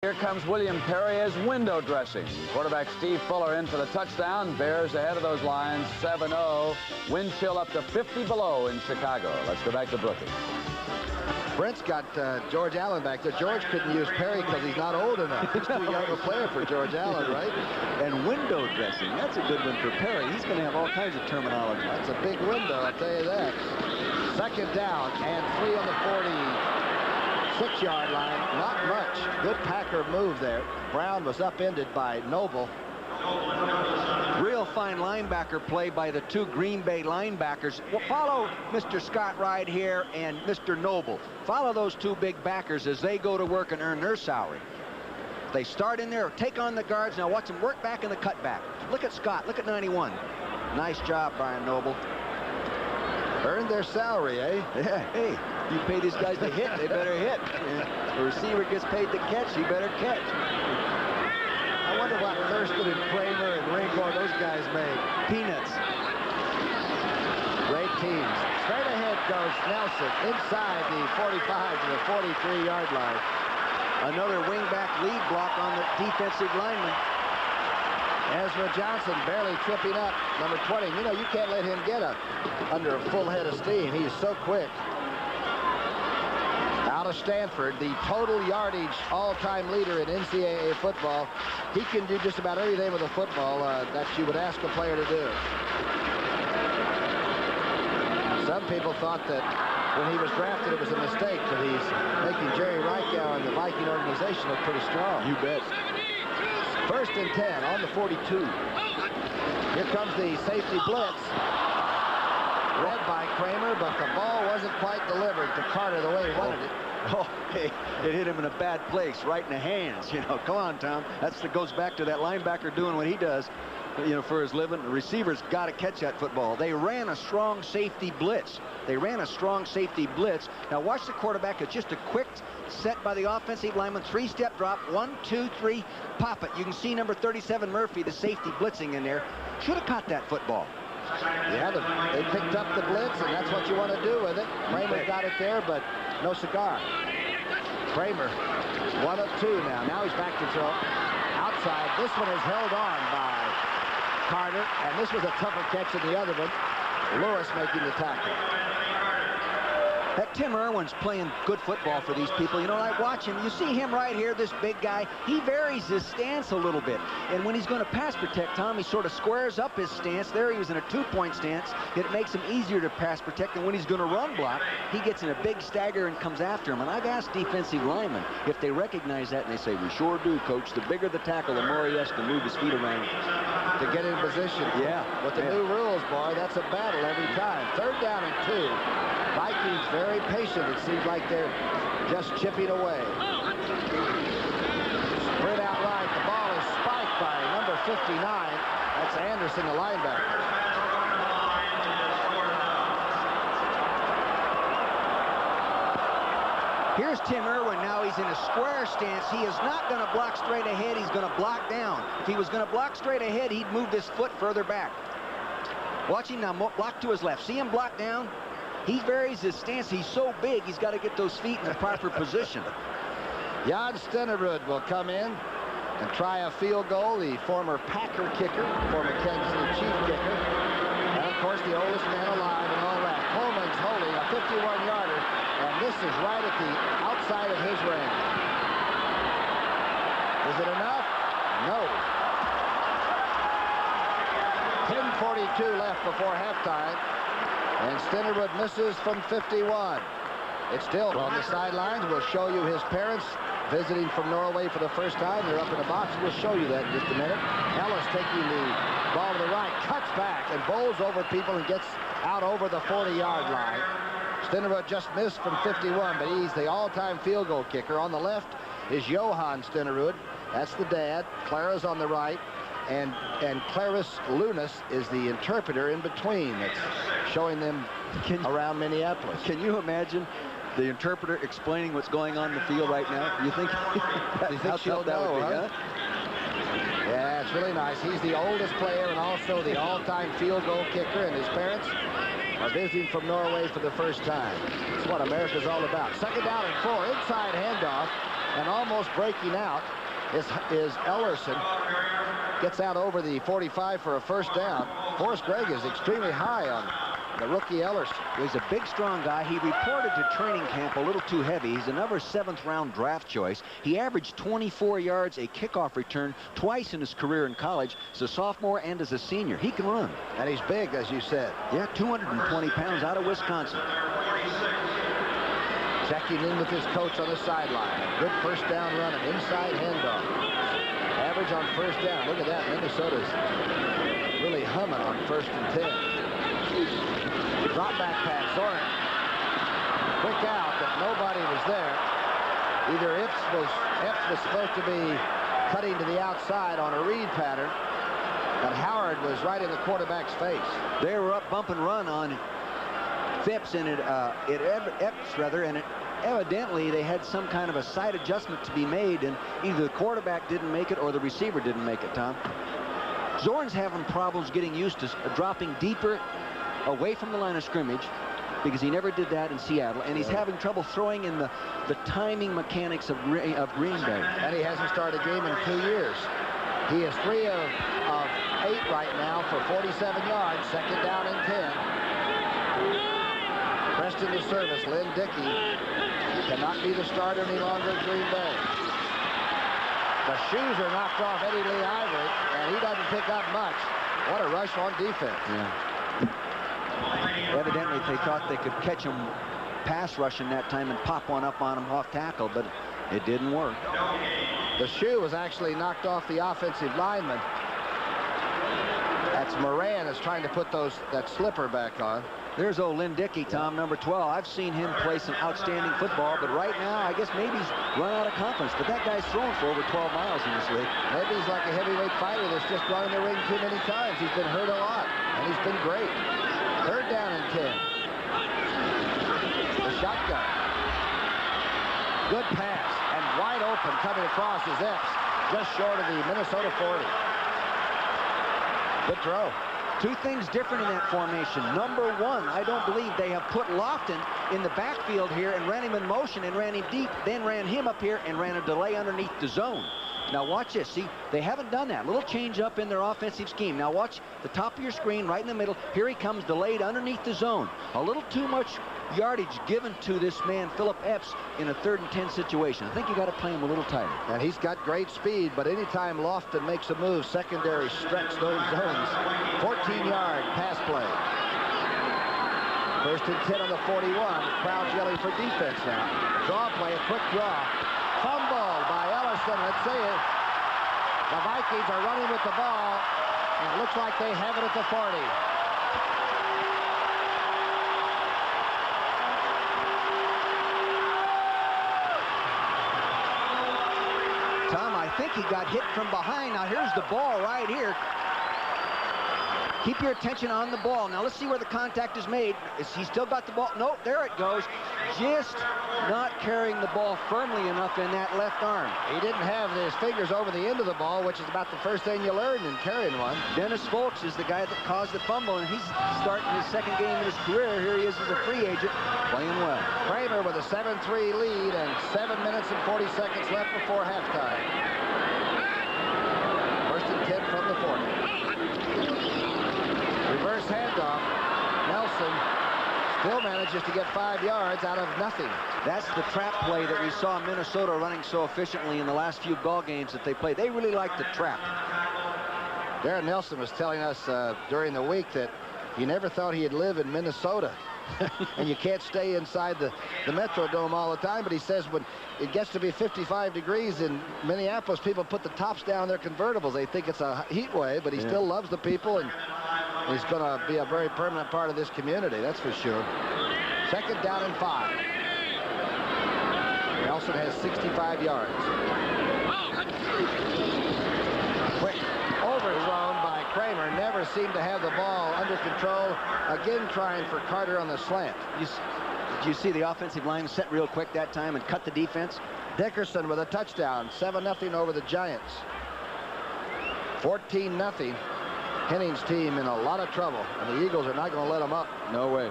Here comes William Perry as window dressing. Quarterback Steve Fuller in for the touchdown. Bears ahead of those lines, 7-0. Wind chill up to 50 below in Chicago. Let's go back to Brookie. Brent's got George Allen back there. George couldn't use Perry because he's not old enough. He's too young a player for George Allen, right? And window dressing, that's a good one for Perry. He's going to have all kinds of terminology. That's a big window, I'll tell you that. Second down and 3 on the 46-yard line. Not much. Good Packer move there. Brown was upended by Noble. Real fine linebacker play by the two Green Bay linebackers. Well, follow Mr. Scott right here and Mr. Noble. Follow those two big backers as they go to work and earn their salary. They start in there, take on the guards. Now watch them work back in the cutback. Look at Scott. Look at 91. Nice job, Brian Noble. Earned their salary, eh? Yeah, hey, you pay these guys to hit, they better hit. The receiver gets paid to catch, he better catch. I wonder what Thurston and Kramer and Ringo, those guys made. Peanuts. Great teams. Straight ahead goes Nelson inside the 45 to the 43-yard line. Another wingback lead block on the defensive lineman. Ezra Johnson barely tripping up, number 20. You know, you can't let him get under a full head of steam. He's so quick. Out of Stanford, the total yardage all-time leader in NCAA football. He can do just about everything with a football that you would ask a player to do. Some people thought that when he was drafted it was a mistake, but he's making Jerry Reichow and the Viking organization look pretty strong. You bet. First and 10 on the 42. Here comes the safety blitz. Read by Kramer, but the ball wasn't quite delivered to Carter the way he wanted it. Oh, hey, it hit him in a bad place, right in the hands. You know, come on, Tom. Goes back to that linebacker doing what he does, you know, for his living. The receivers got to catch that football. They ran a strong safety blitz. Now watch the quarterback. It's just a quick set by the offensive lineman. 3-step drop. 1, 2, 3. Pop it. You can see number 37 Murphy, the safety, blitzing in there. Should have caught that football. Yeah, they picked up the blitz, and that's what you want to do with it. Kramer got it there, but no cigar. Kramer, 1 of 2 now. Now he's back to throw. Outside. This one is held on by Carter, and this was a tougher catch than the other one. Lewis making the tackle. That Tim Irwin's playing good football for these people. You know, I watch him. You see him right here, this big guy. He varies his stance a little bit. And when he's going to pass protect, Tom, he sort of squares up his stance. There he was in a 2-point stance. It makes him easier to pass protect. And when he's going to run block, he gets in a big stagger and comes after him. And I've asked defensive linemen if they recognize that, and they say, we sure do, Coach. The bigger the tackle, the more he has to move his feet around to get in position. Yeah. With the new rules, boy, that's a battle every time. Third down and 2. Vikings very patient. It seems like they're just chipping away. Spread out right. The ball is spiked by number 59. That's Anderson, the linebacker. Here's Tim Irwin. Now he's in a square stance. He is not going to block straight ahead. He's going to block down. If he was going to block straight ahead, he'd move this foot further back. Watch him now block to his left. See him block down? He varies his stance. He's so big, he's got to get those feet in the proper position. Jan Stenerud will come in and try a field goal. The former Packer kicker, former Kansas City Chief kicker. And, of course, the oldest man alive and all that. Coleman's holding a 51-yarder, and this is right at the outside of his range. Is it enough? No. 10:42 left before halftime. And Stenerud misses from 51. It's still on the sidelines. We'll show you his parents visiting from Norway for the first time. They're up in the box. We'll show you that in just a minute. Ellis taking the ball to the right, cuts back and bowls over people and gets out over the 40-yard line. Stenerud just missed from 51, but he's the all-time field goal kicker. On the left is Johan Stenerud. That's the dad. Clara's on the right. And Clarice Lunas is the interpreter in between. That's showing them around Minneapolis. Can you imagine the interpreter explaining what's going on in the field right now? You think she'll know, huh? Yeah, it's really nice. He's the oldest player and also the all-time field goal kicker, and his parents are visiting from Norway for the first time. That's what America's all about. Second down and 4, inside handoff. And almost breaking out is Ellerson. Gets out over the 45 for a first down. Forrest Gregg is extremely high on the rookie Ellerson. He's a big, strong guy. He reported to training camp a little too heavy. He's another 7th-round draft choice. He averaged 24 yards a kickoff return twice in his career in college as a sophomore and as a senior. He can run. And he's big, as you said. Yeah, 220 pounds out of Wisconsin. Checking in with his coach on the sideline. A good first down run, an inside handoff. Average on first down. Look at that. Minnesota's really humming on 1st and 10. Drop back pass. Zorin. Quick out, but nobody was there. Either Epps was supposed to be cutting to the outside on a read pattern, and Howard was right in the quarterback's face. They were up bump and run on Phipps and Epps rather, and evidently they had some kind of a side adjustment to be made, and either the quarterback didn't make it or the receiver didn't make it, Tom. Zorn's having problems getting used to dropping deeper away from the line of scrimmage because he never did that in Seattle, and he's having trouble throwing in the timing mechanics of Green Bay. And he hasn't started a game in 2 years. He is 3 of 8 right now for 47 yards. 2nd down and 10. Preston to service. Lynn Dickey cannot be the starter any longer at Green Bay. The shoes are knocked off Eddie Lee Ivory, and he doesn't pick up much. What a rush on defense. Yeah. Evidently, they thought they could catch him pass rushing that time and pop one up on him off tackle, but it didn't work. The shoe was actually knocked off the offensive lineman. That's Moran is trying to put that slipper back on. There's old Lynn Dickey, Tom, number 12. I've seen him play some outstanding football, but right now, I guess maybe he's run out of confidence. But that guy's thrown for over 12 miles in this league. Maybe he's like a heavyweight fighter that's just run in the ring too many times. He's been hurt a lot, and he's been great. 3rd down and 10. The shotgun. Good pass, and wide open coming across is Epps, just short of the Minnesota 40. Good throw. 2 things different in that formation. Number 1, I don't believe they have put Lofton in the backfield here and ran him in motion and ran him deep, then ran him up here and ran a delay underneath the zone. Now watch this. See, they haven't done that. Little change up in their offensive scheme. Now watch the top of your screen right in the middle. Here he comes delayed underneath the zone. A little too much yardage given to this man, Philip Epps, in a 3rd and 10 situation. I think you got to play him a little tighter. And he's got great speed, but anytime Lofton makes a move, secondary stretch those zones. 14-yard pass play. 1st and 10 on the 41. Crowd's yelling for defense now. Draw play, a quick draw. Fumble by Ellison. Let's see it. The Vikings are running with the ball, and it looks like they have it at the 40. Tom, I think he got hit from behind. Now here's the ball right here. Keep your attention on the ball. Now let's see where the contact is made. Is he still got the ball? No, there it goes. Just not carrying the ball firmly enough in that left arm. He didn't have his fingers over the end of the ball, which is about the first thing you learn in carrying one. Dennis Folks is the guy that caused the fumble, and he's starting his 2nd game in his career. Here he is as a free agent, playing well. Kramer with a 7-3 lead and 7 minutes and 40 seconds left before halftime. 1st and 10 from the 40. Reverse handoff. Nelson still manages to get 5 yards out of nothing. That's the trap play that we saw Minnesota running so efficiently in the last few ball games that they played. They really like the trap. Darren Nelson was telling us during the week that he never thought he'd live in Minnesota. And you can't stay inside the Metrodome all the time, but he says when it gets to be 55 degrees in Minneapolis, people put the tops down their convertibles. They think it's a heat wave, but he still loves the people, and he's going to be a very permanent part of this community, that's for sure. 2nd down and 5. Nelson has 65 yards. Quick overthrown by Kramer. Never seemed to have the ball under control. Again trying for Carter on the slant. Did you see the offensive line set real quick that time and cut the defense? Dickerson with a touchdown. 7-0 over the Giants. 14-0. Henning's team in a lot of trouble, and the Eagles are not going to let them up. No way.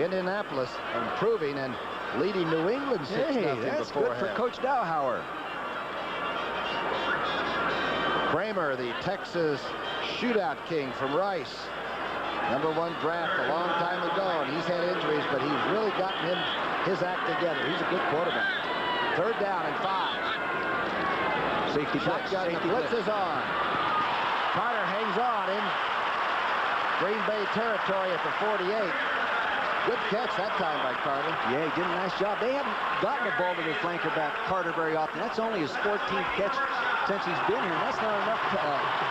Indianapolis improving and leading New England 6-0 Hey, that's before good for half. Coach Dowhauer. Kramer, the Texas shootout king from Rice. #1 draft a long time ago, and he's had injuries, but he's really gotten his act together. He's a good quarterback. 3rd down and 5. Safety blitz. Shotgun, the blitz is on. Carter hangs on in Green Bay territory at the 48. Good catch that time by Carter. Yeah, he did a nice job. They haven't gotten the ball to their flanker back, Carter, very often. That's only his 14th catch since he's been here. That's not enough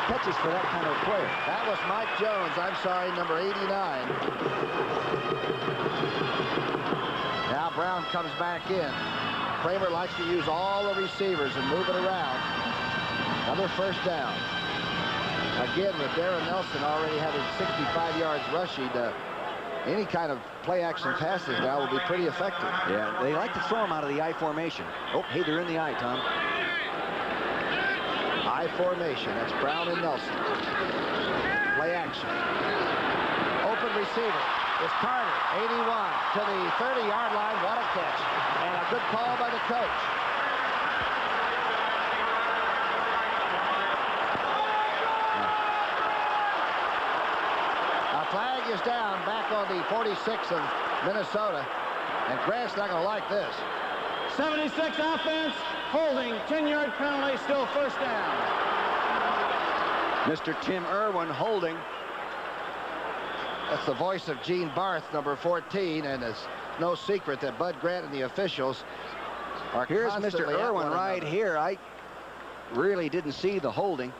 catches for that kind of player. That was Mike Jones. I'm sorry, number 89. Now Brown comes back in. Kramer likes to use all the receivers and move it around. Another 1st down. Again, with Darren Nelson already having 65 yards rushing, any kind of play-action passes now will be pretty effective. Yeah, they like to throw them out of the I formation. Oh, hey, they're in the I, Tom. I formation. That's Brown and Nelson. Play action. Open receiver. It's Carter, 81, to the 30-yard line. What a catch. And a good call by the coach. A flag is down back on the 46 of Minnesota. And Grant's not going to like this. 76 offense, holding, 10-yard penalty, still 1st down. Mr. Tim Irwin holding. That's the voice of Gene Barth, number 14, and it's no secret that Bud Grant and the officials are Here's Mr. constantly at Irwin one right another. here. I really didn't see the holding.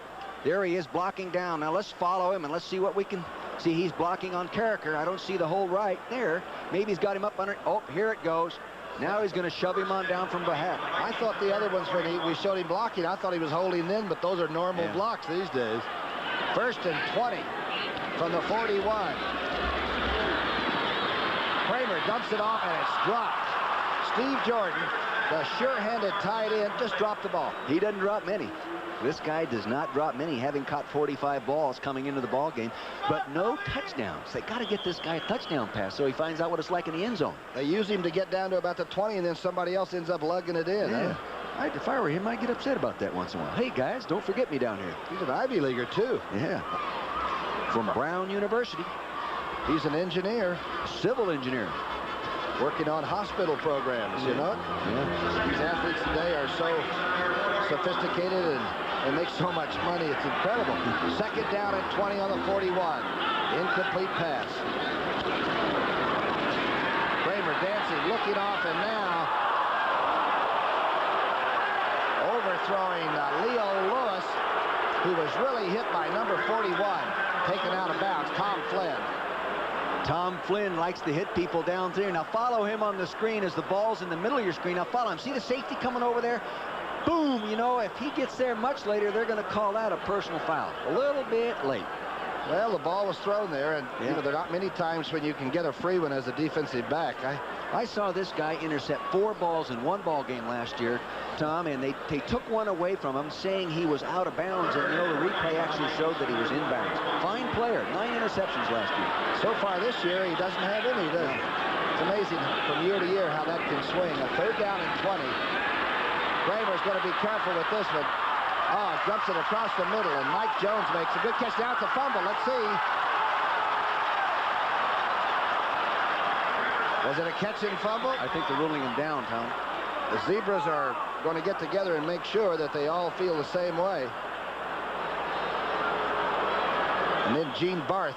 There he is blocking down. Now let's follow him and let's see what we can see. He's blocking on Carricker. I don't see the hold right there. Maybe he's got him up under. Oh, here it goes. Now he's going to shove him on down from behind. I thought the other ones, when we showed him blocking, I thought he was holding in, but those are normal blocks these days. 1st and 20 from the 41. Kramer dumps it off, and it's dropped. Steve Jordan, the sure-handed tight end, just dropped the ball. He doesn't drop many. This guy does not drop many, having caught 45 balls coming into the ball game, but no touchdowns. They got to get this guy a touchdown pass so he finds out what it's like in the end zone. They use him to get down to about the 20, and then somebody else ends up lugging it in. Yeah. Huh? If I were him, I'd get upset about that once in a while. Hey, guys, don't forget me down here. He's an Ivy Leaguer, too. Yeah. From Brown University. He's an engineer. Civil engineer. Working on hospital programs, you know? Yeah. These athletes today are so sophisticated and they make so much money. It's incredible. 2nd down and 20 on the 41. Incomplete pass. Kramer dancing, looking off, and now overthrowing Leo Lewis, who was really hit by number 41. Taken out of bounds, Tom Flynn. Tom Flynn likes to hit people down there. Now follow him on the screen as the ball's in the middle of your screen. Now follow him. See the safety coming over there? Boom! You know, if he gets there much later, they're going to call that a personal foul. A little bit late. Well, the ball was thrown there, and you know, there are not many times when you can get a free one as a defensive back. I saw this guy intercept 4 balls in one ball game last year, Tom, and they took one away from him, saying he was out of bounds, and you know, the replay actually showed that he was inbounds. Fine player, 9 interceptions last year. So far this year, he doesn't have any, does he? It's amazing from year to year how that can swing. A 3rd down and 20. Kramer's going to be careful with this one. Oh, jumps it across the middle, and Mike Jones makes a good catch. Now it's a fumble. Let's see. Was it a catch and fumble? I think they're ruling him down, Tom. The Zebras are going to get together and make sure that they all feel the same way. And then Gene Barth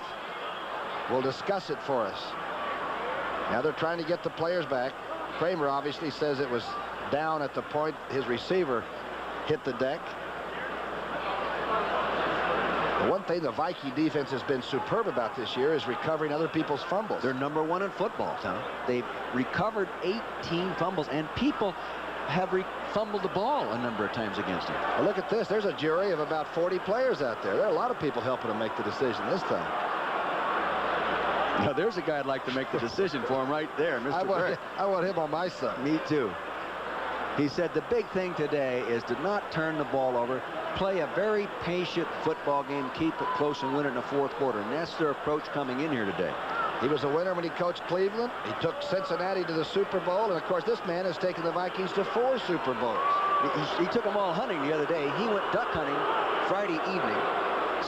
will discuss it for us. Now they're trying to get the players back. Kramer obviously says it was down at the point his receiver hit the deck. The one thing the Viking defense has been superb about this year is recovering other people's fumbles. They're #1 in football, Tom. They've recovered 18 fumbles, and people have fumbled the ball a number of times against them. Well, look at this. There's a jury of about 40 players out there. There are a lot of people helping them make the decision this time. Now, there's a guy I'd like to make the decision for him right there, Mr. Burke. I want him on my side. Me too. He said the big thing today is to not turn the ball over, play a very patient football game, keep it close and win it in the 4th quarter. And that's their approach coming in here today. He was a winner when he coached Cleveland. He took Cincinnati to the Super Bowl. And, of course, this man has taken the Vikings to 4 Super Bowls. He took them all hunting the other day. He went duck hunting Friday evening.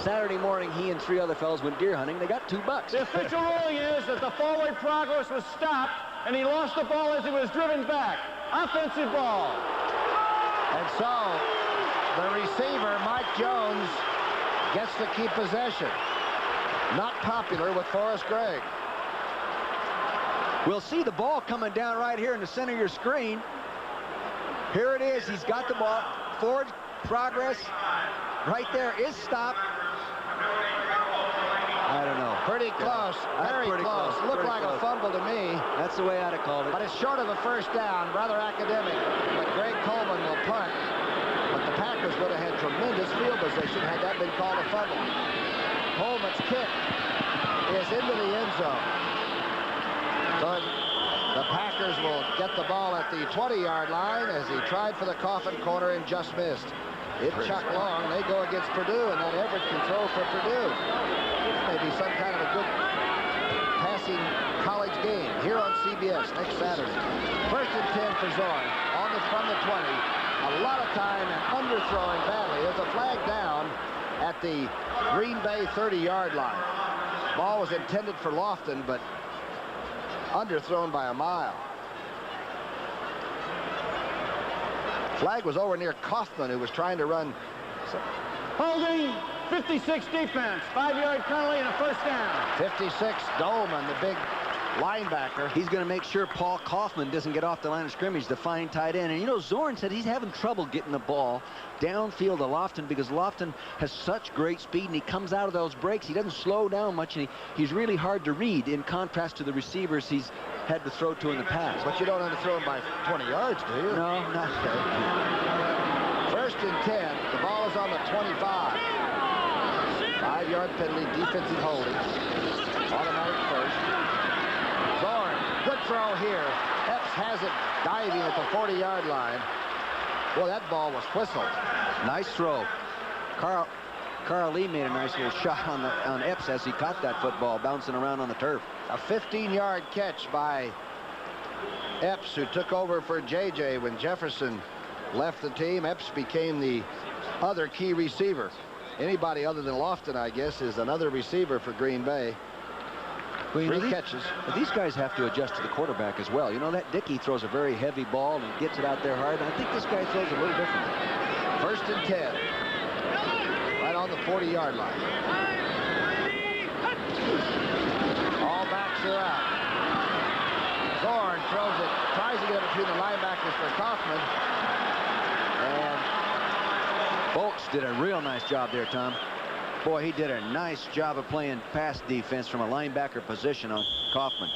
Saturday morning, he and 3 other fellows went deer hunting. They got $2. The official ruling is that the forward progress was stopped, and he lost the ball as he was driven back. Offensive ball. And so the receiver, Mike Jones, gets to keep possession. Not popular with Forrest Gregg. We'll see the ball coming down right here in the center of your screen. Here it is. He's got the ball. Forward progress right there is stopped. I don't know. Pretty close. Very close. Looked like a fumble to me. That's the way I'd have called it. But it's short of a first down. Rather academic. But Greg Coleman will punt. But the Packers would have had tremendous field position had that been called a fumble. Coleman's kick is into the end zone. So the Packers will get the ball at the 20-yard line as he tried for the coffin corner and just missed. It chucked long. They go against Purdue, and then Everett can throw for Purdue. Maybe some kind of a good passing college game here on CBS next Saturday. 1st and 10 for Zorn from the 20. A lot of time and underthrowing badly. There's a flag down at the Green Bay 30-yard line. Ball was intended for Lofton, but underthrown by a mile. Flag was over near Kaufman, who was trying to run. Holding, 56 defense, 5-yard penalty and a first down. 56 Dolman, the big linebacker. He's going to make sure Paul Kaufman doesn't get off the line of scrimmage, the fine tight end. And you know, Zorn said he's having trouble getting the ball downfield to Lofton because Lofton has such great speed, and he comes out of those breaks. He doesn't slow down much, and he's really hard to read in contrast to the receivers he's had to throw to in the past. But you don't underthrow him by 20 yards, do you? No, not that. 1st and 10. The ball is on the 25. 5-yard penalty, defensive holding. Automatic first. Zorn, good throw here. Epps has it diving at the 40-yard line. Boy, that ball was whistled. Nice throw. Carl Lee made a nice little shot on Epps as he caught that football bouncing around on the turf. A 15-yard catch by Epps, who took over for J.J. when Jefferson left the team. Epps became the other key receiver. Anybody other than Lofton, I guess, is another receiver for Green Bay. Well, 3 catches. These guys have to adjust to the quarterback as well. You know, that Dickey throws a very heavy ball and gets it out there hard. I think this guy throws a little differently. 1st and 10. Right on the 40-yard line. All backs are out. Zorn throws it, tries to get it between the linebackers for Kaufman. And Folks did a real nice job there, Tom. Boy, he did a nice job of playing pass defense from a linebacker position on Kaufman.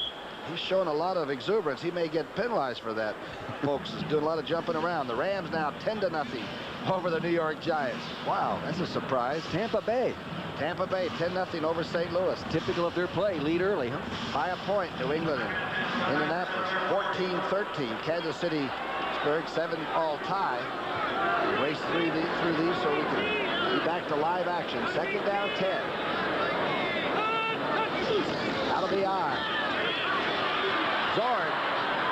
he's showing a lot of exuberance. He may get penalized for that. Folks is doing a lot of jumping around. The Rams now 10-0 over the New York Giants. Wow, that's a surprise. Tampa Bay 10-0 over St. Louis. Typical of their play. Lead early, huh? By a point, New England and Indianapolis. 14-13. Kansas City, Pittsburgh, 7-all tie. Race through these so we can be back to live action. 2nd down, 10. That'll be on. Zorn.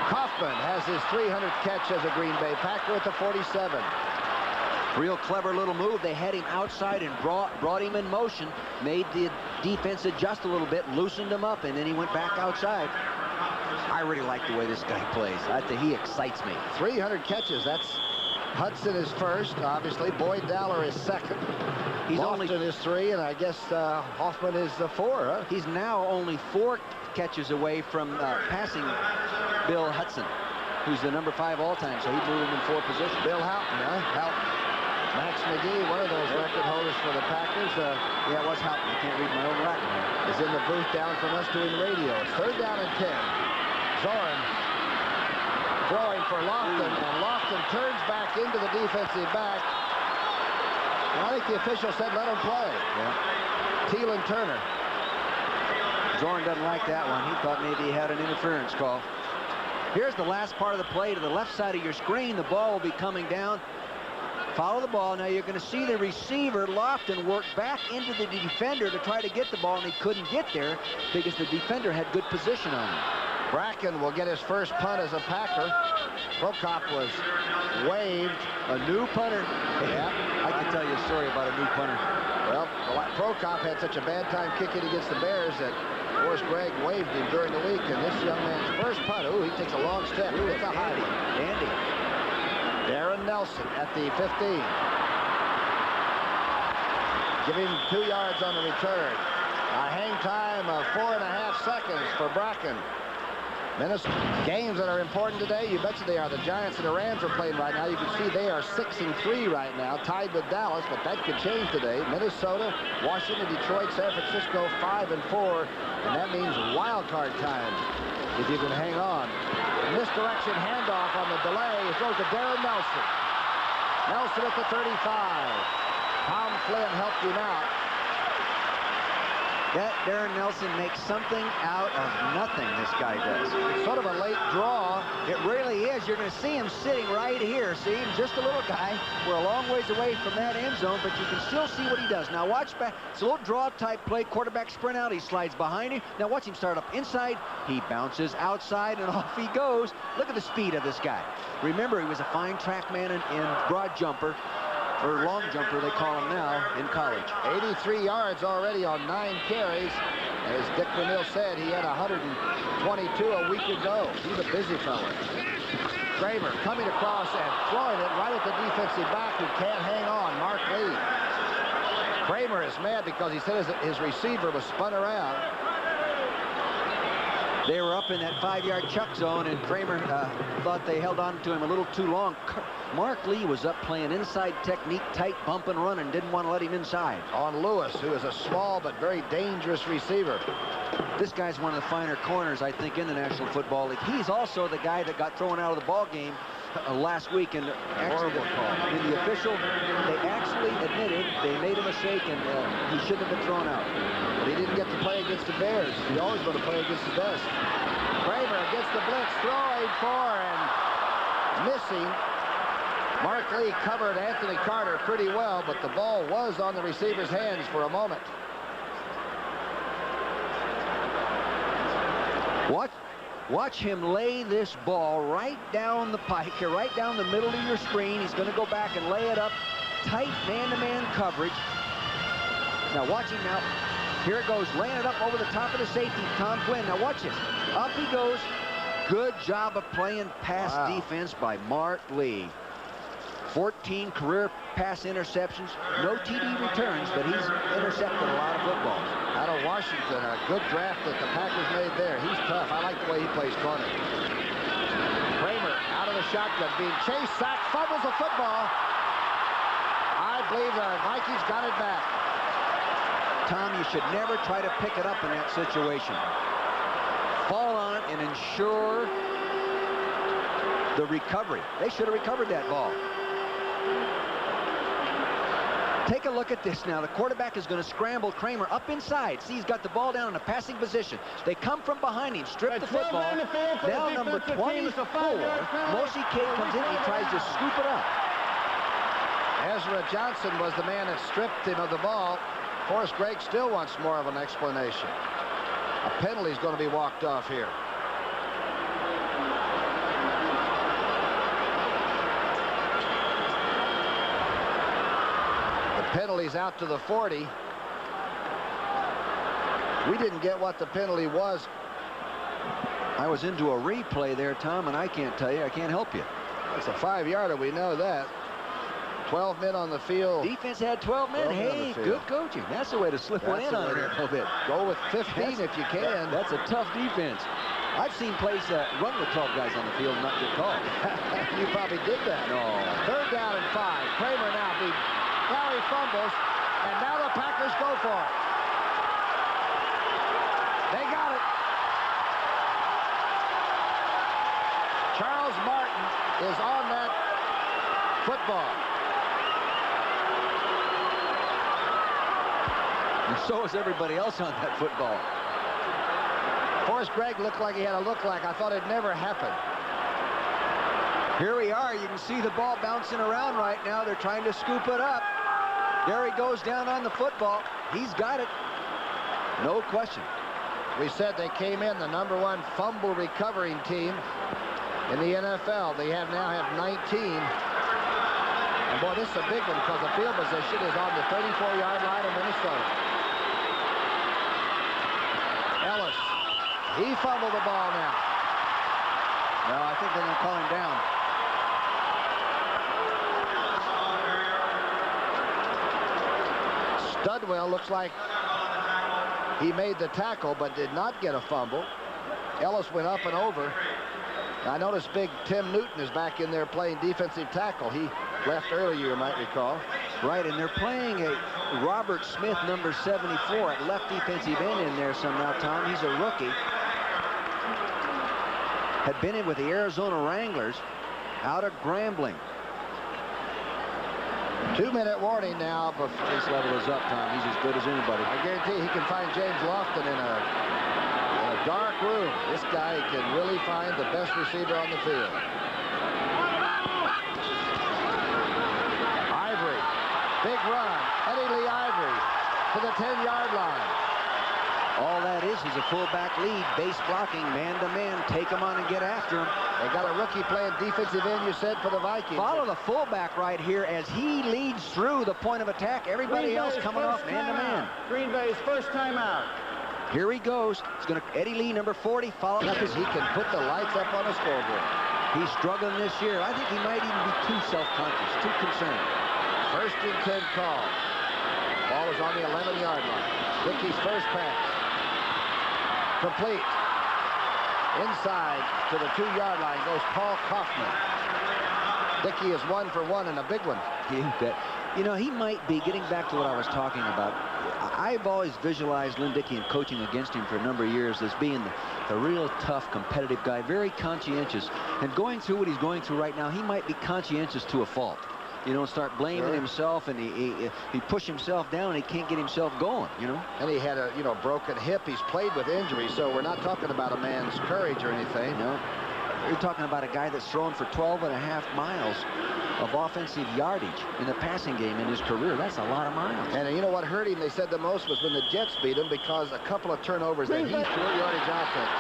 Kaufman has his 300th catch as a Green Bay Packer at the 47. Real clever little move. They had him outside and brought him in motion, made the defense adjust a little bit, loosened him up, and then he went back outside. I really like the way this guy plays. I think he excites me. 300 catches. That's Hudson is first, obviously. Boyd Dowler is second. Lofton is 3, and I guess Hoffman is 4, huh? He's now only 4 catches away from passing Bill Hudson, who's the number 5 all-time, so he moved him in 4 positions. Bill Houghton, huh? Houghton. Max McGee, one of those record holders for the Packers. Yeah, it was Houghton. I can't read my own writing here. Is in the booth down from us doing radio. It's 3rd down and 10. Zorn throwing for Lofton, and Lofton turns back into the defensive back. And I think the official said let him play. Yeah. Thielen Turner. Zorn doesn't like that one. He thought maybe he had an interference call. Here's the last part of the play to the left side of your screen. The ball will be coming down. Follow the ball. Now you're going to see the receiver, Lofton, work back into the defender to try to get the ball, and he couldn't get there because the defender had good position on him. Bracken will get his first punt as a Packer. Prokop was waived A new punter. Yeah. I can tell you a story about a new punter. Well, Prokop had such a bad time kicking against the Bears that Forrest Gregg waived him during the week, and this young man's first punt, he takes a long step. It's a high one. Andy. Darren Nelson at the 15. Giving 2 yards on the return. A hang time of 4.5 seconds for Bracken. Minnesota games that are important today, you betcha they are. The Giants and the Rams are playing right now. You can see they are 6-3 right now, tied with Dallas, but that could change today. Minnesota, Washington, Detroit, San Francisco, 5-4, and that means wild card time if you can hang on. Misdirection handoff on the delay. It goes to Darren Nelson. Nelson at the 35. Tom Flynn helped him out. That Darren Nelson makes something out of nothing, this guy does. It's sort of a late draw. It really is. You're going to see him sitting right here. See, he's just a little guy. We're a long ways away from that end zone, but you can still see what he does. Now watch back. It's a little draw-type play. Quarterback sprint out. He slides behind him. Now watch him start up inside. He bounces outside, and off he goes. Look at the speed of this guy. Remember, he was a fine track man in broad jumper. Or long jumper, they call him now, in college. 83 yards already on 9 carries. As Dick Vermeil said, he had 122 a week ago. He's a busy fella. Kramer coming across and throwing it right at the defensive back who can't hang on, Mark Lee. Kramer is mad because he said his receiver was spun around. They were up in that 5-yard chuck zone, and Kramer thought they held on to him a little too long. Mark Lee was up playing inside technique, tight bump and run, and didn't want to let him inside. On Lewis, who is a small but very dangerous receiver. This guy's one of the finer corners, I think, in the National Football League. He's also the guy that got thrown out of the ball game last week, and actually in the official, they actually admitted they made a mistake, and he shouldn't have been thrown out. But he didn't get to play against the Bears. He's always going to play against the best. Kramer against the blitz, throwing for and missing. Mark Lee covered Anthony Carter pretty well, but the ball was on the receiver's hands for a moment. Watch him lay this ball right down the pike here, right down the middle of your screen. He's going to go back and lay it up. Tight man-to-man coverage. Now watch him now. Here it goes, laying it up over the top of the safety, Tom Flynn. Now watch this. Up he goes. Good job of playing pass defense by Mark Lee. 14 career pass interceptions, no TD returns, but he's intercepted a lot of footballs. Out of Washington, a good draft that the Packers made there. He's tough. I like the way he plays corner. Kramer out of the shotgun, being chased, sacked, fumbles the football. I believe the Vikings got it back. Tom, you should never try to pick it up in that situation. Fall on it and ensure the recovery. They should have recovered that ball. Take a look at this now. The quarterback is going to scramble Kramer up inside. See, he's got the ball down in a passing position. They come from behind him, strip the football. Now number 24, Moshi K comes in and he tries to scoop it up. Ezra Johnson was the man that stripped him of the ball. Forrest Gregg still wants more of an explanation. A penalty is going to be walked off here. Penalties out to the 40. We didn't get what the penalty was. I was into a replay there, Tom, and I can't tell you. I can't help you. It's a 5-yarder. We know that. 12 men on the field. Defense had 12 men. Hey, good coaching. That's the way to slip one in on it a little bit. Go with 15 if you can. That's a tough defense. I've seen plays run with 12 guys on the field and not get called. You probably did that. No. 3rd down and 5. Kramer now beat. Now he fumbles, and now the Packers go for it. They got it. Charles Martin is on that football. And so is everybody else on that football. Forrest Gregg looked like he had a look like. I thought it'd never happen. Here we are. You can see the ball bouncing around right now. They're trying to scoop it up. There he goes down on the football. He's got it. No question. We said they came in the #1 fumble recovering team in the NFL. They now have 19. And boy, this is a big one because the field position is on the 34-yard line of Minnesota. Ellis, he fumbled the ball now. No, I think they're going to call him down. Studwell looks like he made the tackle but did not get a fumble. Ellis went up and over. I noticed big Tim Newton is back in there playing defensive tackle. He left earlier, you might recall. Right, and they're playing a Robert Smith, number 74, at left defensive end in there somehow, Tom. He's a rookie. Had been in with the Arizona Wranglers out of Grambling. 2-minute warning now. But This level is up, Tom. He's as good as anybody. I guarantee he can find James Lofton in a dark room. This guy can really find the best receiver on the field. Ivory, big run. Eddie Lee Ivory to the 10-yard line. All that is a fullback lead, base blocking, man-to-man. Take him on and get after him. They got a rookie playing defensive end, you said, for the Vikings. Follow the fullback right here as he leads through the point of attack. Everybody else coming off man-to-man. Green Bay's first time out. Here he goes. It's going to Eddie Lee, number 40, follow up as He can put the lights up on a scoreboard. he's struggling this year. I think he might even be too self-conscious, too concerned. 1st and 10 call. Ball is on the 11-yard line. Dickey's first pass. Complete. Inside to the 2-yard line goes Paul Kaufman. Dickey is 1 for 1 and a big one. You bet. You know, he might be, getting back to what I was talking about, I've always visualized Lynn Dickey and coaching against him for a number of years as being the real tough, competitive guy, very conscientious. And going through what he's going through right now, he might be conscientious to a fault. You know, start blaming himself, and he push himself down, and he can't get himself going, you know. And he had a, broken hip. He's played with injuries, so we're not talking about a man's courage or anything. No. You're talking about a guy that's thrown for 12.5 miles of offensive yardage in the passing game in his career. That's a lot of miles. And you know what hurt him, they said the most, was when the Jets beat him, because a couple of turnovers that he threw yardage offense.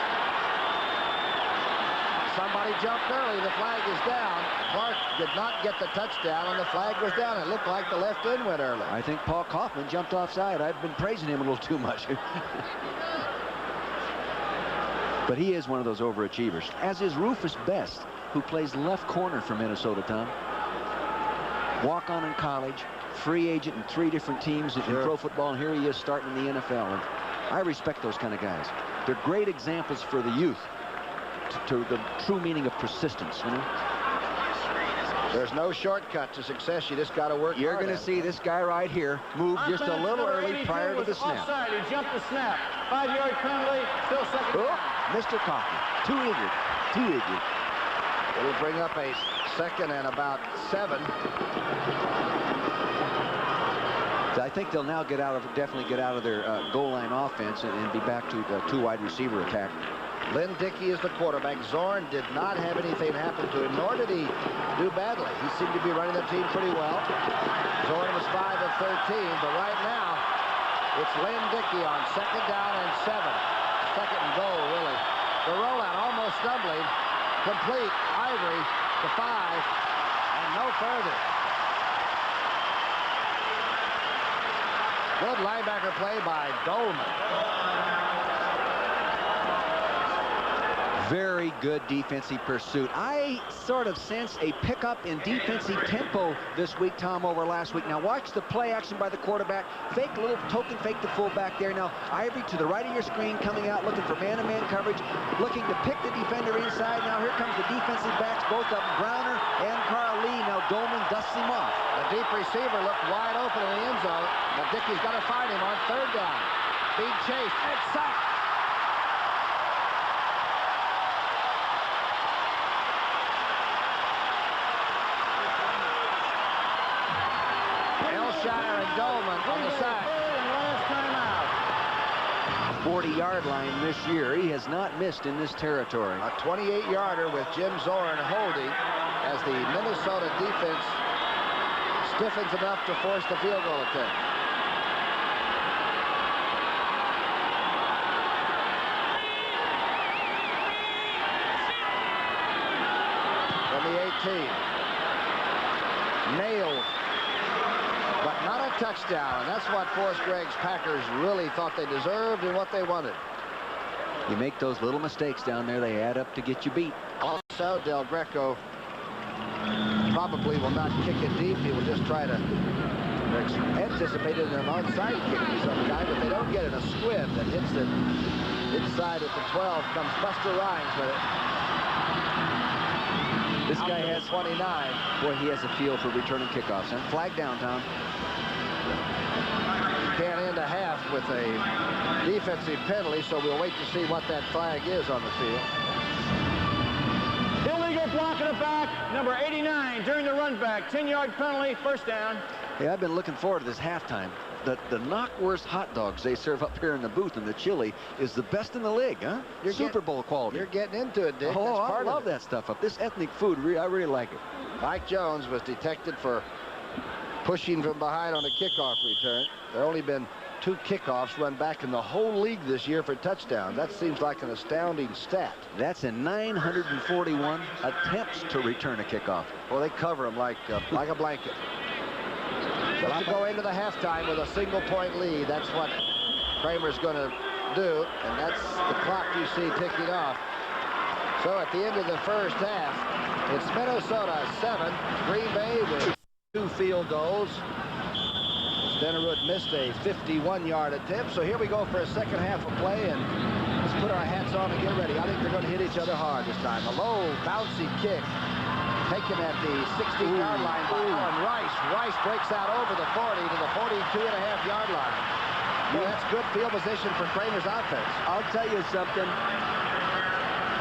Somebody jumped early. The flag is down. Clark did not get the touchdown, and the flag was down. It looked like the left end went early. I think Paul Kaufman jumped offside. I've been praising him a little too much. But he is one of those overachievers, as is Rufus Best, who plays left corner for Minnesota, Tom. Walk-on in college, free agent in 3 different teams in pro football, and here he is starting in the NFL. And I respect those kind of guys. They're great examples for the youth, to the true meaning of persistence, you know. There's no shortcut to success. You just got to work. You're going to see this guy right here move just a little early prior to the snap. Offside. He jumped the snap. 5-yard penalty. Still second down. Mr. Kaufman, too eager. It'll bring up a 2nd and about 7. I think they'll now definitely get out of their goal line offense and be back to the 2 wide receiver attack. Lynn Dickey is the quarterback. Zorn did not have anything happen to him, nor did he do badly. He seemed to be running the team pretty well. Zorn was 5 of 13, but right now it's Lynn Dickey on 2nd down and 7. 2nd and goal, really. The rollout almost stumbling. Complete. Ivory to 5 and no further. Good linebacker play by Dolman. Very good defensive pursuit. I sort of sense a pickup in defensive tempo this week, Tom, over last week. Now watch the play action by the quarterback. Fake, a little token fake the fullback there. Now Ivory to the right of your screen, coming out looking for man-to-man coverage, looking to pick the defender inside. Now here comes the defensive backs, both of them, Browner and Carl Lee. Now Dolman dusts him off. The deep receiver looked wide open in the end zone, but Dickey's got to find him on 3rd down. Being chased and sacked. Shire and Dolman on the sack. 40-yard line this year. He has not missed in this territory. A 28-yarder with Jim Zorn holding as the Minnesota defense stiffens enough to force the field goal attempt. From the 18. Nailed not a touchdown. And that's what Forrest Gregg's Packers really thought they deserved and what they wanted. You make those little mistakes down there, they add up to get you beat. Also, Del Greco probably will not kick it deep. He will just try to anticipate an onside kick of some kind, but they don't get it. A squib that hits it inside at the 12. Comes Buster Rhymes with it. This guy has 29. Boy, he has a feel for returning kickoffs. And flag down, Tom. Can't end a half with a defensive penalty, so we'll wait to see what that flag is on the field. Illegal block in the back, number 89 during the run back. 10-yard penalty, first down. Hey, I've been looking forward to this halftime. The knockwurst hot dogs they serve up here in the booth and the chili is the best in the league, huh? Super Bowl quality. You're getting into it, Dick. Oh, That's I love that stuff up. This ethnic food, I really like it. Mike Jones was detected for pushing from behind on a kickoff return. There have only been 2 kickoffs run back in the whole league this year for touchdowns. That seems like an astounding stat. That's in 941 attempts to return a kickoff. Well, they cover them like a blanket. Just to go into the halftime with a single-point lead, that's what Kramer's going to do, and that's the clock you see ticking off. So at the end of the first half, it's Minnesota 7, Green Bay with 2 field goals. Stenerud missed a 51-yard attempt, so here we go for a second half of play, and let's put our hats on and get ready. I think they're going to hit each other hard this time. A low, bouncy kick taken at the 60-yard line by Owen Rice. Rice breaks out over the 40 to the 42.5-yard line. Well, that's good field position for Kramer's offense. I'll tell you something.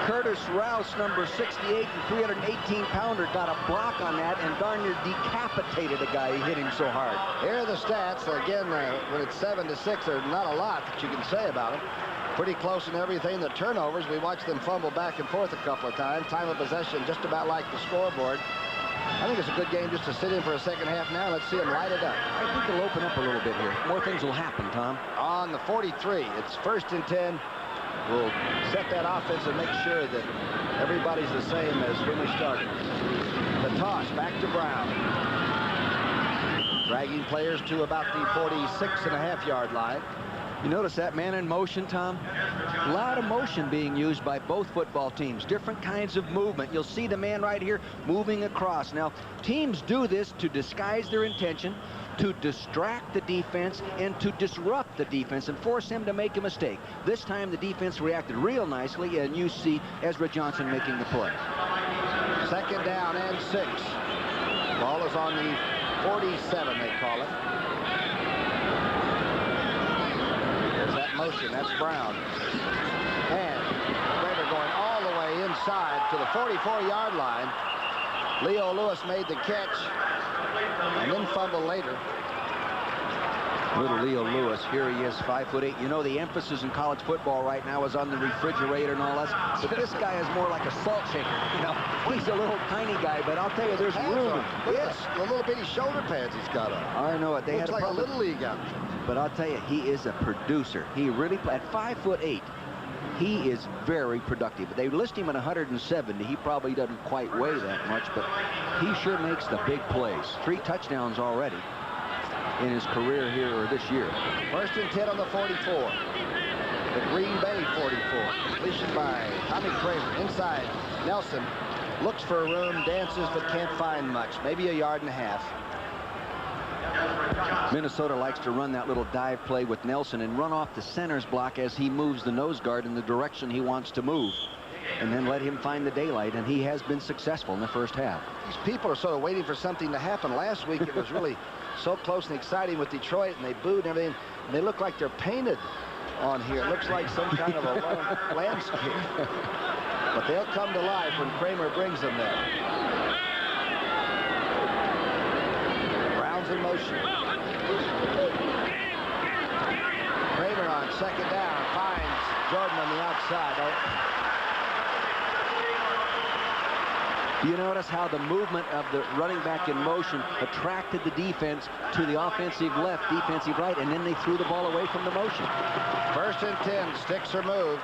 Curtis Rouse, number 68, the 318-pounder, got a block on that and darn near decapitated a guy. He hit him so hard. Here are the stats. Again, when it's 7-6, there's not a lot that you can say about him. Pretty close in everything. The turnovers, we watched them fumble back and forth a couple of times. Time of possession just about like the scoreboard. I think it's a good game just to sit in for a second half now. Let's see them light it up. I think they'll open up a little bit here. More things will happen, Tom. On the 43, it's 1st and 10. We'll set that offense and make sure that everybody's the same as when we started. The toss back to Brown. Dragging players to about the 46.5-yard line. You notice that man in motion, Tom? A lot of motion being used by both football teams. Different kinds of movement. You'll see the man right here moving across. Now, teams do this to disguise their intention, to distract the defense, and to disrupt the defense and force him to make a mistake. This time, the defense reacted real nicely, and you see Ezra Johnson making the play. 2nd down and 6. Ball is on the 47, they call it. Motion, that's Brown. And Kramer going all the way inside to the 44-yard line. Leo Lewis made the catch and then fumbled later. Little Leo Lewis, here he is, 5'8". You know, the emphasis in college football right now is on the refrigerator and all that. But this guy is more like a salt shaker. You know, he's a little tiny guy, but I'll tell you, there's room. Yes, the little bitty shoulder pads he's got on. I know it. They Looks had like a little league out. But I'll tell you, he is a producer. He really, at 5'8", he is very productive. They list him at 170. He probably doesn't quite weigh that much, but he sure makes the big plays. 3 touchdowns already in his career here or this year. 1st and 10 on the 44. The Green Bay 44. Completion by Tommy Kramer. Inside, Nelson looks for a room, dances, but can't find much. Maybe a yard and a half. Minnesota likes to run that little dive play with Nelson and run off the center's block as he moves the nose guard in the direction he wants to move, and then let him find the daylight, and he has been successful in the first half. These people are sort of waiting for something to happen. Last week it was really so close and exciting with Detroit, and they booed and everything, and they look like they're painted on here. It looks like some kind of a landscape. But they'll come to life when Kramer brings them there. Brown's in motion. Kramer on 2nd down finds Jordan on the outside. Do you notice how the movement of the running back in motion attracted the defense to the offensive left, defensive right, and then they threw the ball away from the motion? 1st and 10. Sticks are moved.